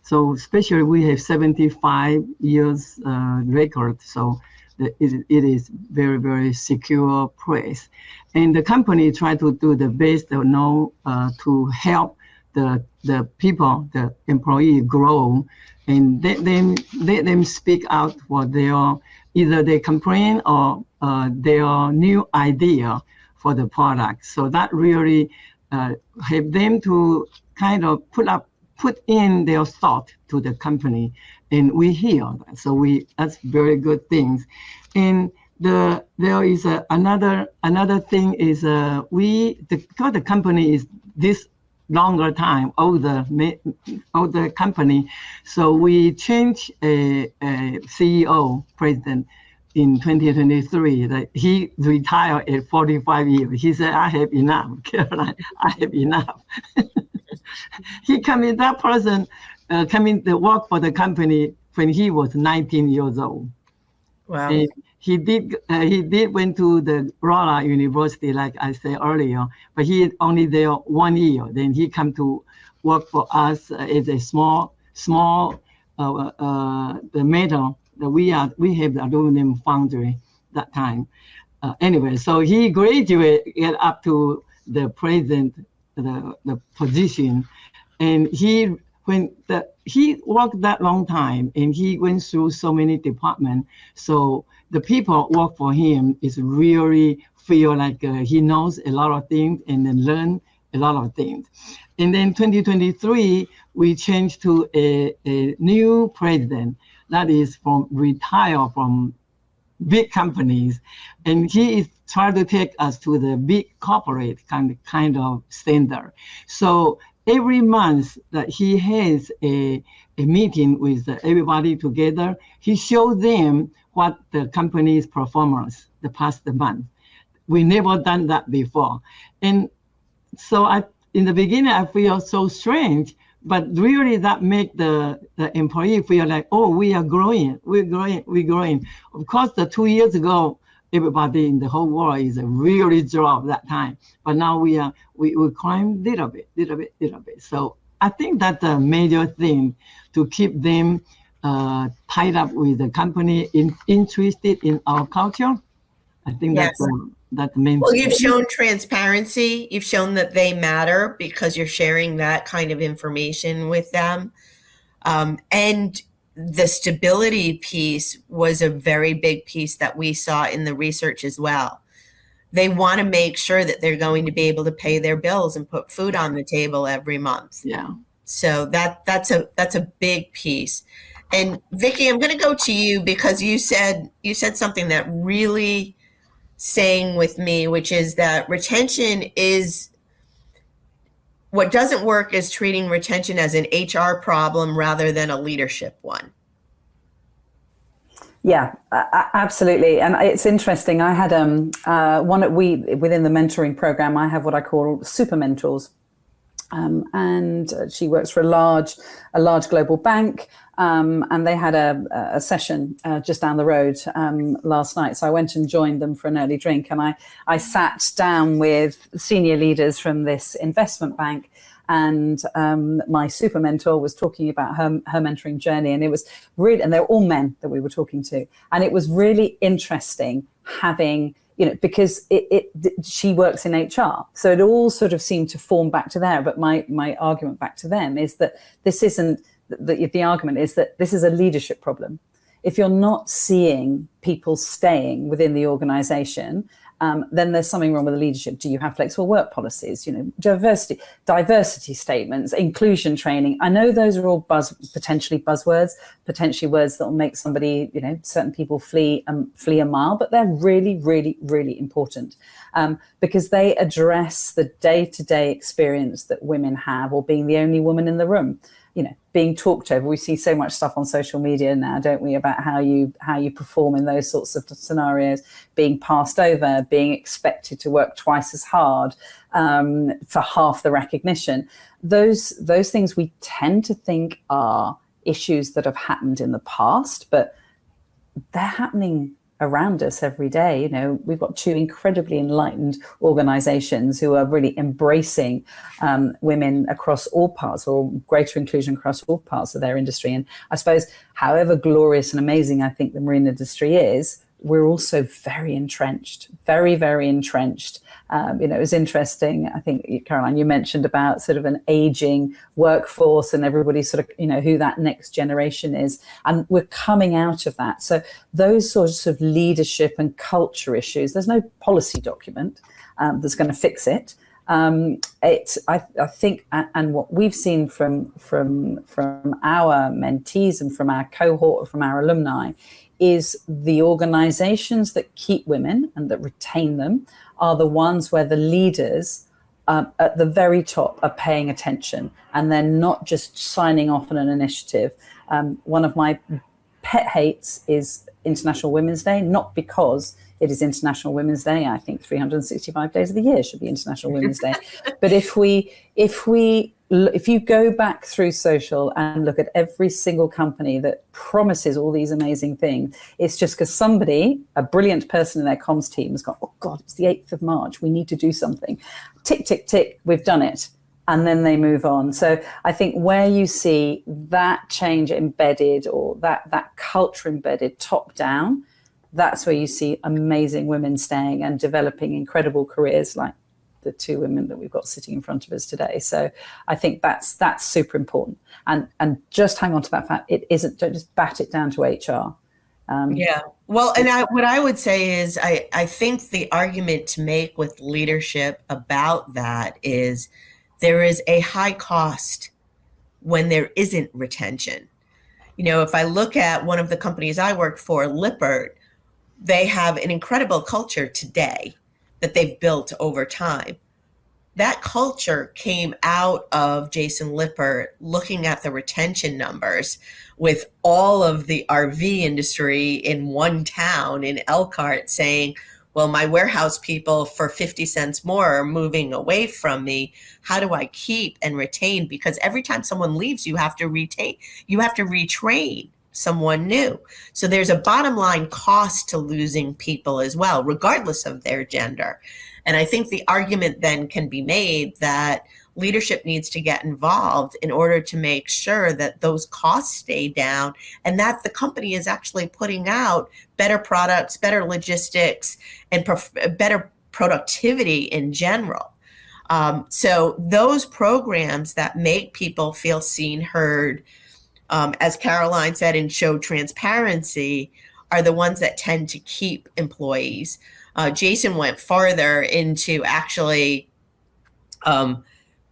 So especially we have 75 years record. So it is very, very secure place. And the company try to do the best to help the people, the employee grow, and let them speak out for either they complain or their new idea for the product. So that really have them to kind of put in their thought to the company, and we hear that. So that's very good things. And there is another thing is because the company is this longer time, older company. So we changed a CEO, president, in 2023. That he retired at 45 years. He said, I have enough, Caroline, I have enough. That person came to work for the company when he was 19 years old.
Wow.
And he did went to the Rolla University, like I said earlier, but he only there 1 year. Then he come to work for us as a small the metal that we have the aluminum foundry that time. Anyway, so he graduated, get up to the president, the position, and he worked that long time, and he went through so many departments. So the people work for him is really feel like he knows a lot of things and then learn a lot of things. And then 2023, we changed to a new president that is retire from big companies, and he is trying to take us to the big corporate kind of standard. So every month that he has a meeting with everybody together, he shows them what the company's performance the past month. We never done that before. And so in the beginning, I feel so strange, but really that make the employee feel like, oh, we are growing, we're growing. Of course, 2 years ago, everybody in the whole world is really dropped that time. But now we climb little bit. So I think that's a major thing to keep them tied up with the company, interested in our culture. I think
Yes.
that's the main.
Well, you've shown transparency. You've shown that they matter because you're sharing that kind of information with them. And the stability piece was a very big piece that we saw in the research as well. They want to make sure that they're going to be able to pay their bills and put food on the table every month.
Yeah.
So that's a big piece. And Vicki, I'm going to go to you because you said something that really sang with me, which is that retention is what doesn't work is treating retention as an HR problem rather than a leadership one.
Yeah, absolutely. And it's interesting. I had within the mentoring program, I have what I call super mentors. And she works for a large global bank. And they had a session just down the road last night. So I went and joined them for an early drink. And I sat down with senior leaders from this investment bank. And my super mentor was talking about her mentoring journey. And it was really, and they were all men that we were talking to. And it was really interesting having, because she works in HR. So it all sort of seemed to form back to there. But my argument back to them is that this isn't, the argument is that this is a leadership problem. If you're not seeing people staying within the organization, then there's something wrong with the leadership. Do you have flexible work policies? Diversity statements, inclusion training. I know those are all potentially buzzwords, potentially words that will make somebody, certain people flee a mile, but they're really, really, really important because they address the day-to-day experience that women have, or being the only woman in the room. Being talked over. We see so much stuff on social media now, don't we, about how you perform in those sorts of scenarios, being passed over, being expected to work twice as hard for half the recognition. Those things we tend to think are issues that have happened in the past, but they're happening around us every day. You know, we've got two incredibly enlightened organizations who are really embracing women across all parts, or greater inclusion across all parts of their industry. And I suppose, however glorious and amazing I think the marine industry is, we're also very entrenched, very, very entrenched. You know, it was interesting. I think, Caroline, you mentioned about sort of an aging workforce and everybody sort of, you know, who that next generation is. And we're coming out of that. So those sorts of leadership and culture issues, there's no policy document that's going to fix it. I think, and what we've seen from our mentees and from our cohort, from our alumni, is the organizations that keep women and that retain them are the ones where the leaders at the very top are paying attention, and they're not just signing off on an initiative. One of my pet hates is International Women's Day, not because it is International Women's Day. I think 365 days of the year should be International Women's Day. But if you go back through social and look at every single company that promises all these amazing things, it's just because somebody, a brilliant person in their comms team, has gone, oh God, it's the 8th of March. We need to do something. Tick, tick, tick. We've done it. And then they move on. So I think where you see that change embedded, or that culture embedded top down, that's where you see amazing women staying and developing incredible careers like the two women that we've got sitting in front of us today. So I think that's super important. And just hang on to that fact. It isn't, don't just bat it down to HR.
Yeah. Well, and what I would say is I think the argument to make with leadership about that is there is a high cost when there isn't retention. You know, if I look at one of the companies I worked for, Lippert, they have an incredible culture today that they've built over time. That culture came out of Jason Lippert looking at the retention numbers with all of the RV industry in one town in Elkhart saying, well, my warehouse people for 50 cents more are moving away from me. How do I keep and retain? Because every time someone leaves, you have to retrain someone new. So there's a bottom line cost to losing people as well, regardless of their gender. And I think the argument then can be made that leadership needs to get involved in order to make sure that those costs stay down and that the company is actually putting out better products, better logistics, and better productivity in general. So those programs that make people feel seen, heard, as Caroline said, and show transparency, are the ones that tend to keep employees. Jason went farther into actually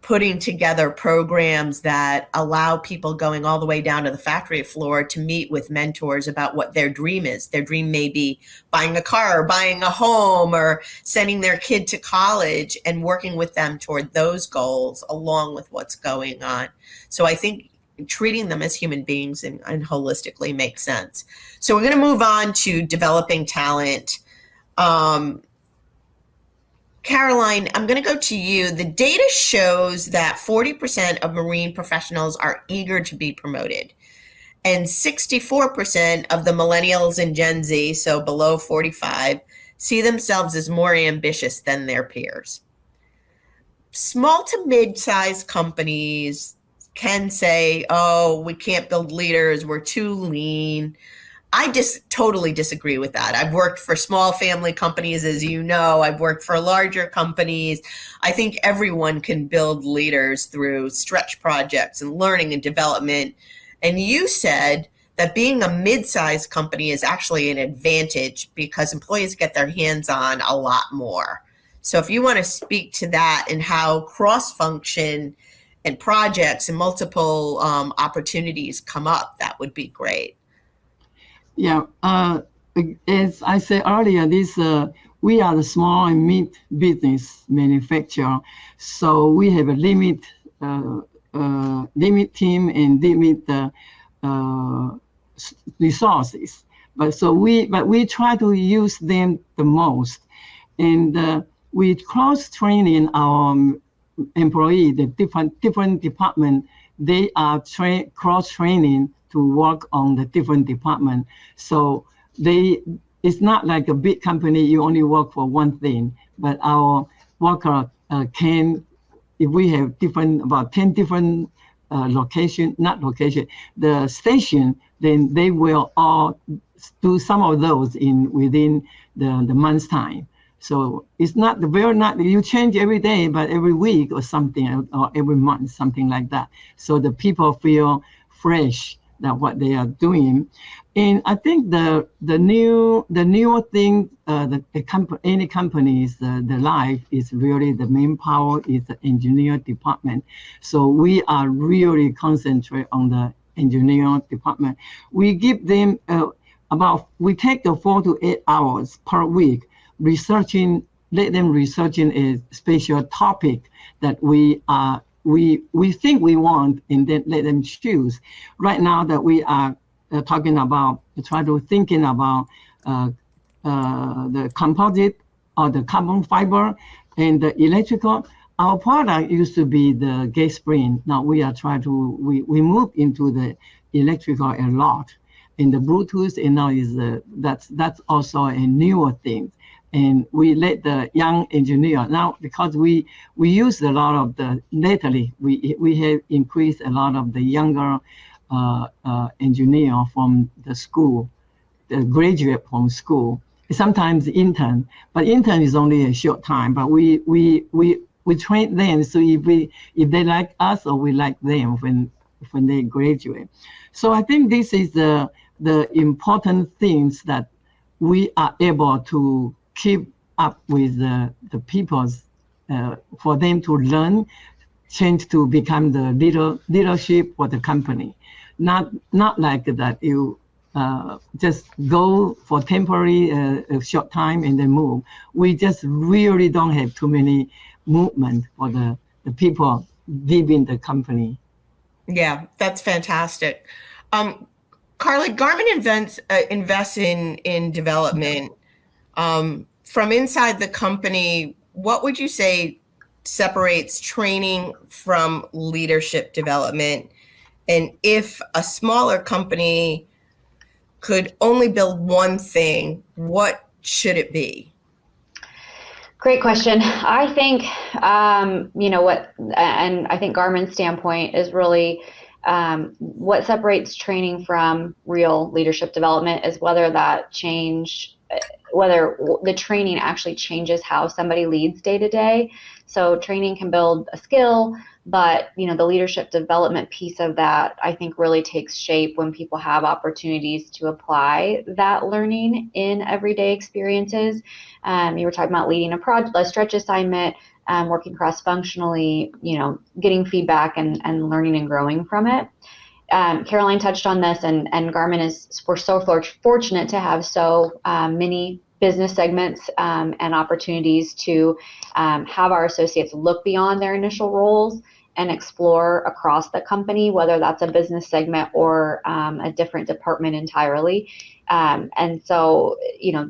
putting together programs that allow people going all the way down to the factory floor to meet with mentors about what their dream is. Their dream may be buying a car or buying a home or sending their kid to college, and working with them toward those goals along with what's going on. So I think treating them as human beings and holistically makes sense. So we're going to move on to developing talent. Caroline, I'm going to go to you. The data shows that 40% of marine professionals are eager to be promoted, and 64% of the millennials and Gen Z, so below 45, see themselves as more ambitious than their peers. Small to mid-sized companies can say, oh, we can't build leaders, we're too lean. I just totally disagree with that. I've worked for small family companies, as you know. I've worked for larger companies. I think everyone can build leaders through stretch projects and learning and development. And you said that being a mid-sized company is actually an advantage because employees get their hands on a lot more. So if you want to speak to that and how cross-function and projects and multiple opportunities come up, that would be great.
Yeah, as I said earlier, we are the small and mid business manufacturer, so we have a limit team and limit resources. But we try to use them the most, and we cross training our employees. The different department, they are cross training to work on the different department. So it's not like a big company, you only work for one thing, but our worker can, if we have about 10 different the station, then they will all do some of those within the month's time. So it's not you change every day, but every week or something, or every month, something like that. So the people feel fresh that what they are doing. And I think the newer thing, any company's the life is really the manpower is the engineer department. So we are really concentrate on the engineer department. We give them we take the 4 to 8 hours per week let them researching a special topic that we think we want, and then let them choose. Right now that we are thinking about the composite or the carbon fiber and the electrical. Our product used to be the gas spring. Now we are we move into the electrical a lot, and the Bluetooth, and now is that's also a newer thing. And we let the young engineer now, because we use a lot of lately we have increased a lot of the younger engineer from the school, the graduate from school, sometimes intern, but intern is only a short time. But we train them, so if they like us or we like them when they graduate. So I think this is the important things that we are able to keep up with the people's for them to learn, change to become the leadership for the company. Not like that you just go for temporary a short time and then move. We just really don't have too many movement for the people leaving the company.
Yeah, that's fantastic. Carly, Garmin invests in development. From inside the company, what would you say separates training from leadership development? And if a smaller company could only build one thing, what should it be?
Great question. I think, and I think Garmin's standpoint is really what separates training from real leadership development is whether the training actually changes how somebody leads day to day. So training can build a skill, but the leadership development piece of that, I think, really takes shape when people have opportunities to apply that learning in everyday experiences. You were talking about leading a stretch assignment, working cross-functionally, getting feedback and learning and growing from it. Caroline touched on this, and Garmin we're so fortunate to have so many business segments and opportunities to have our associates look beyond their initial roles and explore across the company, whether that's a business segment or a different department entirely. And so,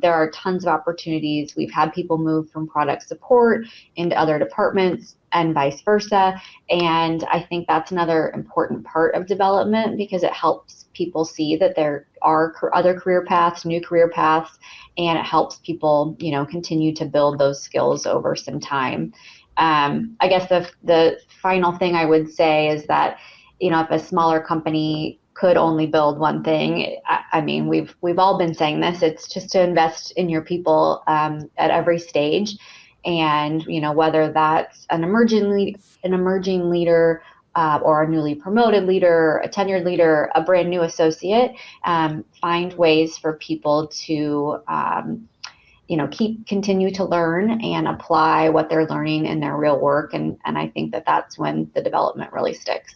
there are tons of opportunities. We've had people move from product support into other departments and vice versa. And I think that's another important part of development, because it helps people see that there are other career paths, new career paths, and it helps people, continue to build those skills over some time. I guess the final thing I would say is that, if a smaller company could only build one thing, I mean, we've all been saying this, it's just to invest in your people at every stage. And, whether that's an emerging leader or a newly promoted leader, a tenured leader, a brand new associate, find ways for people to continue to learn and apply what they're learning in their real work. And I think that's when the development really sticks.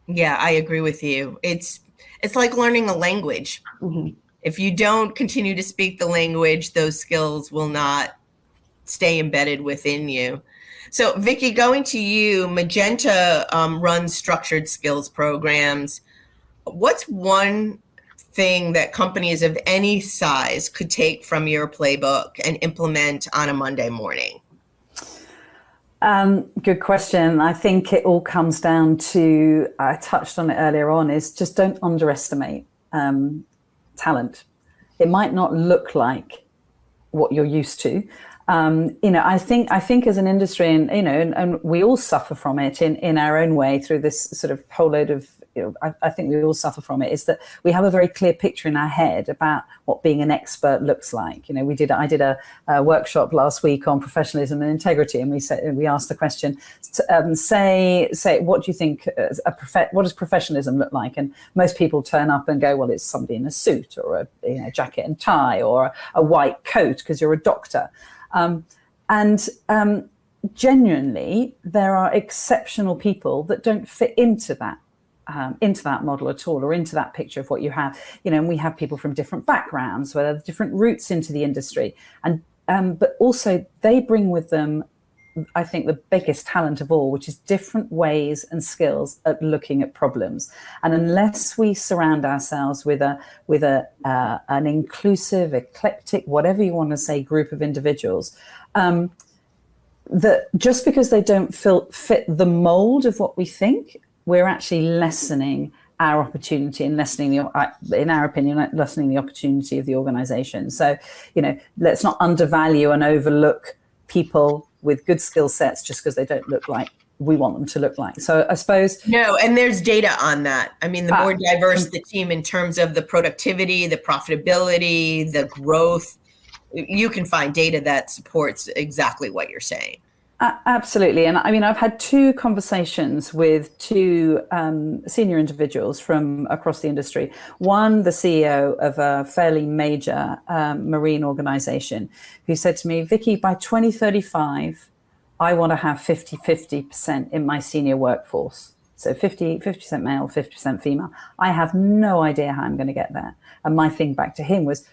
Yeah, I agree with you. It's like learning a language.
Mm-hmm.
If you don't continue to speak the language, those skills will not stay embedded within you. So Vicki, going to you, Magenta runs structured skills programs. What's one thing that companies of any size could take from your playbook and implement on a Monday morning?
Good question. I think it all comes down to, I touched on it earlier on, is just don't underestimate talent. It might not look like what you're used to. I think as an industry, and we all suffer from it in our own way through this sort of whole load of, I think we all suffer from it, is that we have a very clear picture in our head about what being an expert looks like. I did a workshop last week on professionalism and integrity, and we asked the question, say, what do you think, what does professionalism look like? And most people turn up and go, well, it's somebody in a suit or a jacket and tie or a white coat because you're a doctor. Genuinely, there are exceptional people that don't fit into that model at all, or into that picture of what you have. And we have people from different backgrounds, where there's different routes into the industry, and but also they bring with them, I think, the biggest talent of all, which is different ways and skills at looking at problems. And unless we surround ourselves with an inclusive, eclectic, whatever you want to say, group of individuals, that just because they don't fit the mold of what we think, we're actually lessening our opportunity and in our opinion, lessening the opportunity of the organization. So, let's not undervalue and overlook people with good skill sets just because they don't look like we want them to look like. So I suppose.
No, and there's data on that. I mean, the more diverse the team in terms of the productivity, the profitability, the growth, you can find data that supports exactly what you're saying.
Absolutely. And I mean, I've had 2 conversations with 2 senior individuals from across the industry. One, the CEO of a fairly major marine organization, who said to me, Vicky, by 2035, I want to have 50% in my senior workforce. So 50% male, 50% female. I have no idea how I'm going to get there. And my thing back to him was,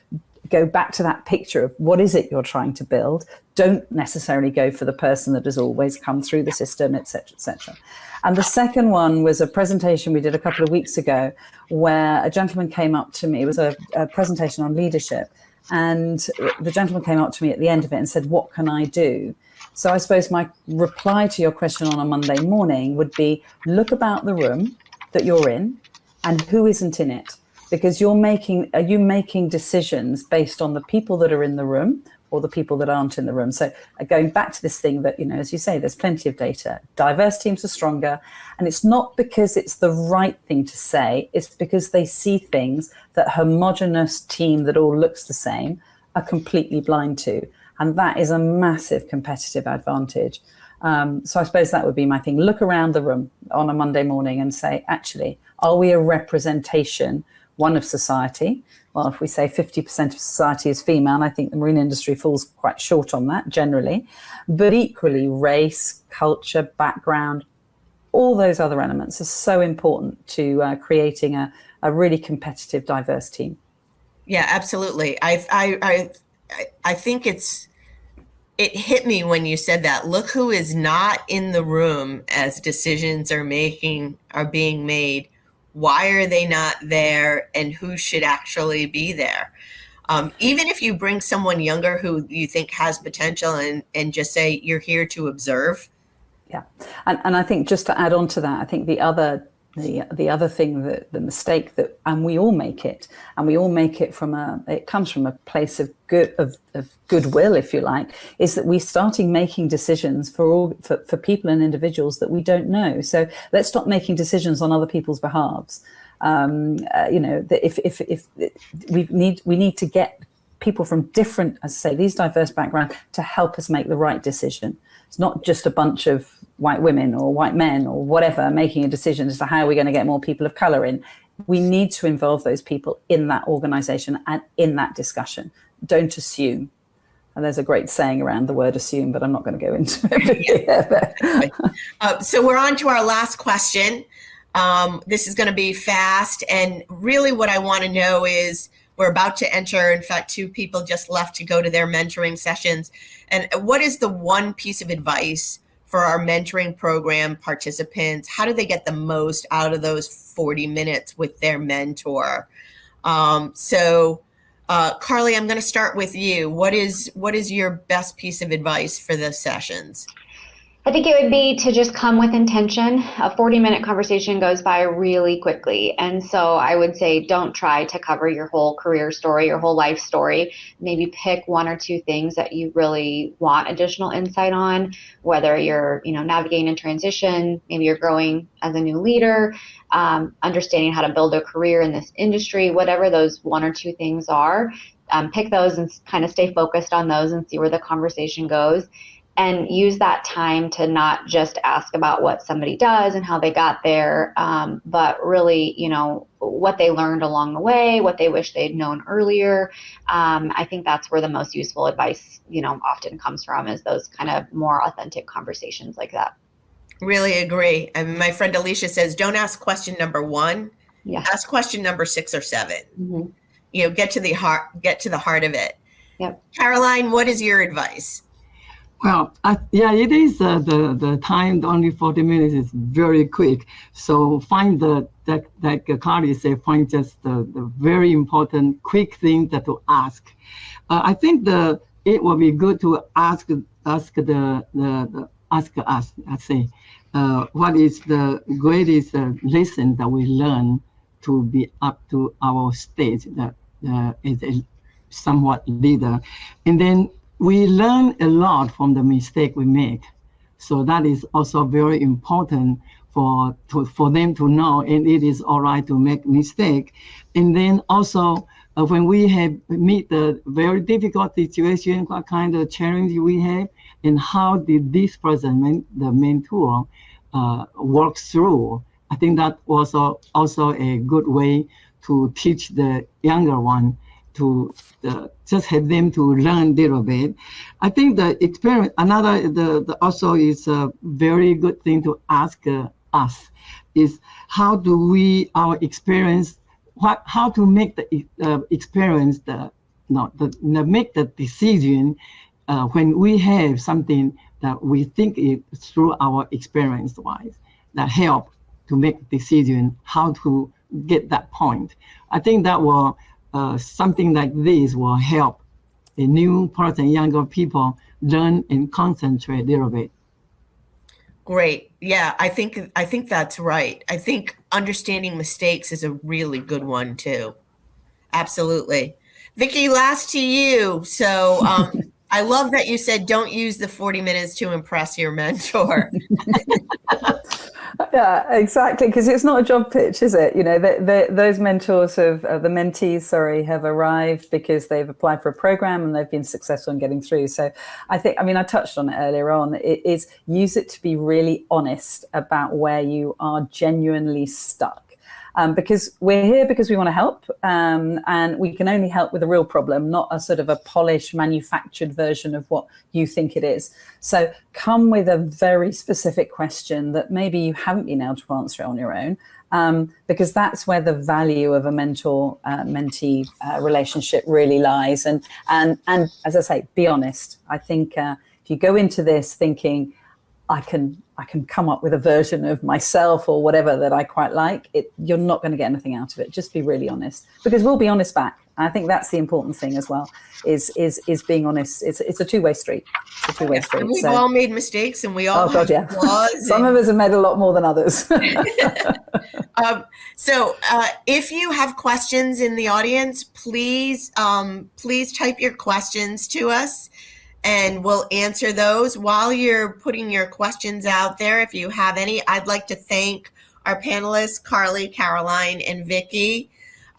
go back to that picture of what is it you're trying to build. Don't necessarily go for the person that has always come through the system, et cetera, et cetera. And the second one was a presentation we did a couple of weeks ago, where a gentleman came up to me. It was a presentation on leadership. And the gentleman came up to me at the end of it and said, what can I do? So I suppose my reply to your question on a Monday morning would be, look about the room that you're in and who isn't in it. Because are you making decisions based on the people that are in the room or the people that aren't in the room? So going back to this thing that, as you say, there's plenty of data. Diverse teams are stronger. And it's not because it's the right thing to say. It's because they see things that homogenous team that all looks the same are completely blind to. And that is a massive competitive advantage. So I suppose that would be my thing. Look around the room on a Monday morning and say, actually, are we a representation, one, of society? Well, if we say 50% of society is female, I think the marine industry falls quite short on that generally. But equally, race, culture, background, all those other elements are so important to creating a really competitive, diverse team.
Yeah, absolutely. I think it hit me when you said that. Look who is not in the room as decisions are being made. Why are they not there, and who should actually be there? Even if you bring someone younger who you think has potential and just say, you're here to observe.
Yeah. And I think, just to add on to that, I think the other thing, that the mistake that, and we all make it it comes from a place of goodwill, if you like, is that we're starting making decisions for people and individuals that we don't know. So let's stop making decisions on other people's behalves. If we need to get people from different, as I say, these diverse backgrounds to help us make the right decision. It's not just a bunch of white women or white men or whatever making a decision as to how we're going to get more people of color in. We need to involve those people in that organization and in that discussion. Don't assume. And there's a great saying around the word assume, but I'm not going to go into it.
So we're on to our last question. This is going to be fast. And really what I want to know is, we're about to enter, in fact, 2 people just left to go to their mentoring sessions. And what is the one piece of advice for our mentoring program participants? How do they get the most out of those 40 minutes with their mentor? Carly, I'm going to start with you. What is your best piece of advice for the sessions?
I think it would be to just come with intention. A 40-minute conversation goes by really quickly. And so I would say don't try to cover your whole career story, your whole life story. Maybe pick one or two things that you really want additional insight on, whether you're, navigating a transition, maybe you're growing as a new leader, understanding how to build a career in this industry, whatever those one or two things are. Pick those and kind of stay focused on those and see where the conversation goes. And use that time to not just ask about what somebody does and how they got there, but really, what they learned along the way, what they wish they'd known earlier. I think that's where the most useful advice, often comes from, is those kind of more authentic conversations like that.
Really agree. And my friend Alicia says, don't ask question number 1.
Yeah.
Ask question number 6 or 7.
Mm-hmm.
Get to the heart of it.
Yep.
Caroline, what is your advice?
Well, it is the time, only 40 minutes is very quick. So find like Carly said, find just the very important, quick thing to ask. I think it will be good to ask us, I say, what is the greatest lesson that we learn to be up to our stage that is a somewhat leader, and then we learn a lot from the mistake we make. So that is also very important for them to know, and it is all right to make mistake. And then also when we have meet the very difficult situation, what kind of challenge we have, and how did this person, the mentor, work through. I think that was also a good way to teach the younger one, to just have them to learn a little bit. I think the experience, also is a very good thing to ask us, is how do our experience, how to make the experience, make the decision when we have something that we think is through our experience wise, that help to make decision, how to get that point. I think that will, something like this will help the new person, younger people, learn and concentrate a little bit.
Great. Yeah, I think that's right. I think understanding mistakes is a really good one too. Absolutely. Vicki, last to you. So I love that you said don't use the 40 minutes to impress your mentor.
Yeah, exactly, because it's not a job pitch, is it? Those mentors the mentees, have arrived because they've applied for a program and they've been successful in getting through. So I touched on it earlier on. It is, use it to be really honest about where you are genuinely stuck. Because we're here because we want to help, and we can only help with a real problem, not a sort of a polished, manufactured version of what you think it is. So come with a very specific question that maybe you haven't been able to answer on your own, because that's where the value of a mentor-mentee relationship really lies. And as I say, be honest. I think if you go into this thinking, I can come up with a version of myself or whatever that I quite like, you're not going to get anything out of it. Just be really honest, because we'll be honest back. I think that's the important thing as well, is being honest. It's a two-way street. It's a two-way street.
We've all made mistakes, and we all have flaws.
Some of us have made a lot more than others.
So if you have questions in the audience, please type your questions to us, and we'll answer those. While you're putting your questions out there, if you have any, I'd like to thank our panelists, Carly, Caroline, and Vicki.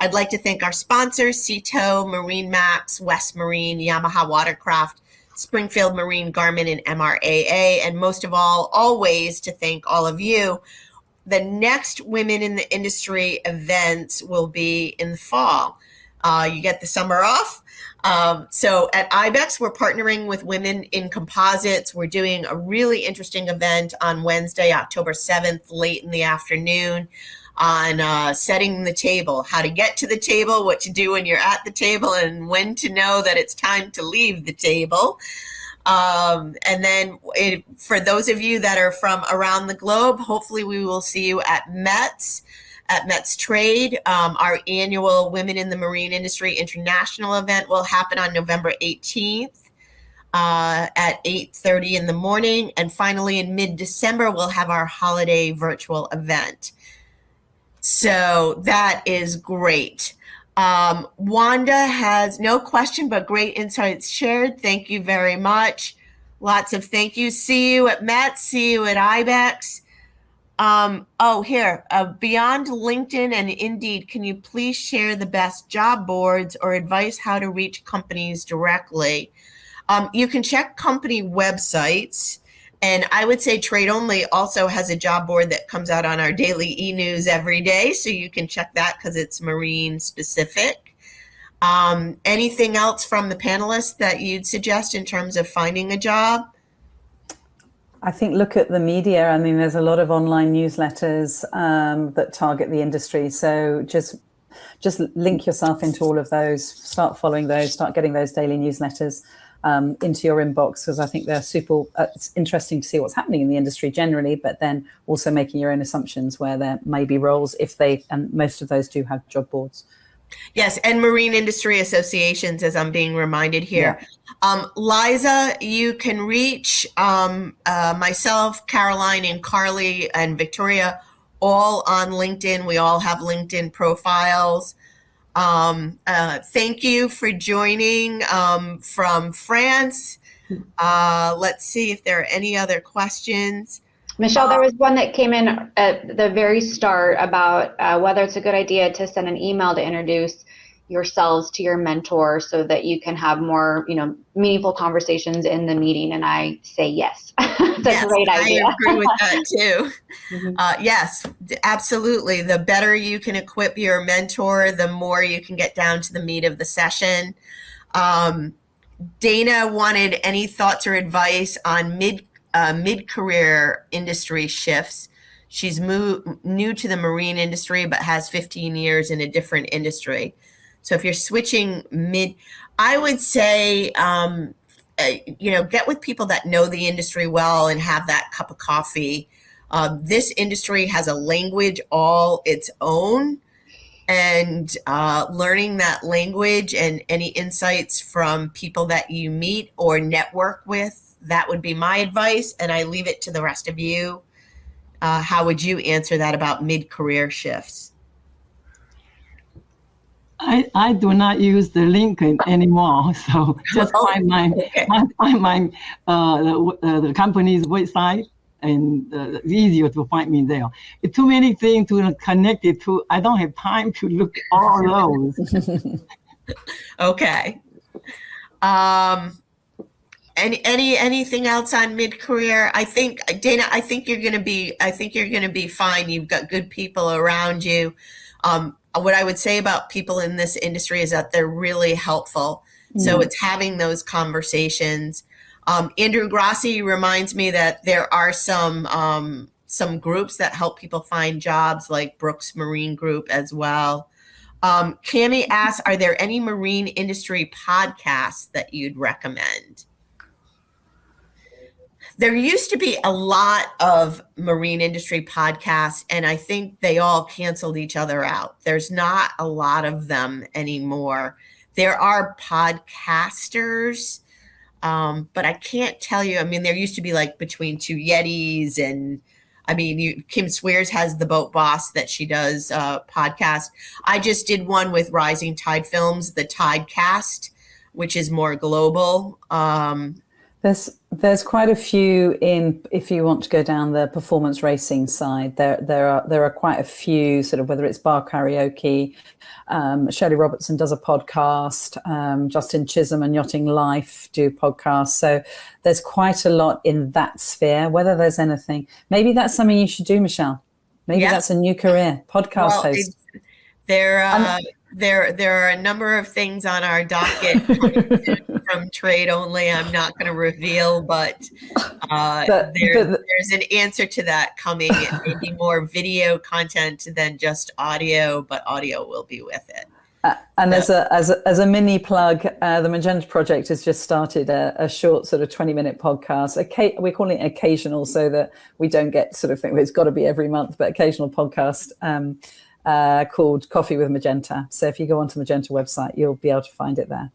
I'd like to thank our sponsors, Cito, Marine Maps, West Marine, Yamaha Watercraft, Springfield Marine, Garmin, and MRAA. And most of all, always to thank all of you. The next Women in the Industry events will be in the fall. You get the summer off. So at IBEX, we're partnering with Women in Composites. We're doing a really interesting event on Wednesday, October 7th, late in the afternoon, on setting the table, how to get to the table, what to do when you're at the table, and when to know that it's time to leave the table. And then for those of you that are from around the globe, hopefully we will see you at METS Trade. Our annual Women in the Marine Industry International event will happen on November 18th. at 8:30 in the morning. And finally, in mid-December, we'll have our holiday virtual event. So that is great. Wanda has no question, but great insights shared. Thank you very much. Lots of thank yous. See you at MET. See you at IBEX. Beyond LinkedIn and Indeed, can you please share the best job boards or advice how to reach companies directly? You can check company websites, and I would say Trade Only also has a job board that comes out on our daily e-news every day, so you can check that because it's marine specific. Anything else from the panelists that you'd suggest in terms of finding a job?
I think look at the media. I mean, there's a lot of online newsletters that target the industry. So just link yourself into all of those, start following those, start getting those daily newsletters into your inbox, because I think they're super, it's interesting to see what's happening in the industry generally, but then also making your own assumptions where there may be roles and most of those do have job boards.
Yes, and marine industry associations, as I'm being reminded here. Yeah. Liza, you can reach myself, Caroline, and Carly, and Victoria, all on LinkedIn. We all have LinkedIn profiles. Thank you for joining from France. Let's see if there are any other questions.
Michele, there was one that came in at the very start about whether it's a good idea to send an email to introduce yourselves to your mentor so that you can have more, meaningful conversations in the meeting. And I say yes. It's a great idea.
I agree with that too. Yes, absolutely. The better you can equip your mentor, the more you can get down to the meat of the session. Dana wanted any thoughts or advice on mid-career industry shifts. She's new to the marine industry, but has 15 years in a different industry. So if you're switching I would say, get with people that know the industry well and have that cup of coffee. This industry has a language all its own, and learning that language and any insights from people that you meet or network with, that would be my advice, and I leave it to the rest of you. How would you answer that about mid-career shifts?
I do not use the LinkedIn anymore, so just find the company's website, and it's easier to find me there. It's too many things to connect it to. I don't have time to look at all those.
Okay. Anything else on mid-career? I think, Dana, I think you're going to be fine. You've got good people around you. What I would say about people in this industry is that they're really helpful. So it's having those conversations. Andrew Grassi reminds me that there are some groups that help people find jobs, like Brooks Marine Group as well. Cami asks, are there any marine industry podcasts that you'd recommend? There used to be a lot of marine industry podcasts, and I think they all canceled each other out. There's not a lot of them anymore. There are podcasters, but I can't tell you. I mean, there used to be like Between Two Yetis, and Kim Swears has the Boat Boss that she does podcast. I just did one with Rising Tide Films, the Tidecast, which is more global.
There's quite a few if you want to go down the performance racing side, there are quite a few, sort of, whether it's bar karaoke, Shirley Robertson does a podcast, Justin Chisholm and Yachting Life do podcasts. So there's quite a lot in that sphere. Whether there's anything, maybe that's something you should do, Michele. Maybe that's a new career, podcast host.
There are a number of things on our docket from Trade Only. I'm not going to reveal, but there's an answer to that coming. It may be more video content than just audio, but audio will be with it.
And as a mini plug, the Magenta project has just started a short sort of 20-minute podcast. We're calling it occasional, so that we don't get sort of think it's got to be every month, but occasional podcast. Called Coffee with Magenta. So if you go onto Magenta website, you'll be able to find it there.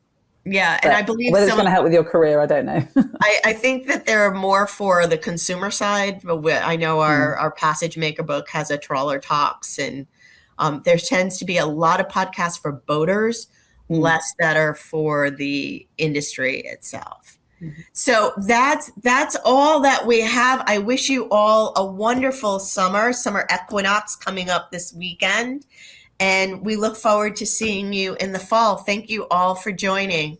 Yeah, and
But
I believe
whether it's
some
going to
of
help with your career, I don't know.
I think that there are more for the consumer side. But I know our Passage Maker book has a Trawler Talks, and there tends to be a lot of podcasts for boaters, less that are for the industry itself. So that's all that we have. I wish you all a wonderful summer equinox coming up this weekend, and we look forward to seeing you in the fall. Thank you all for joining.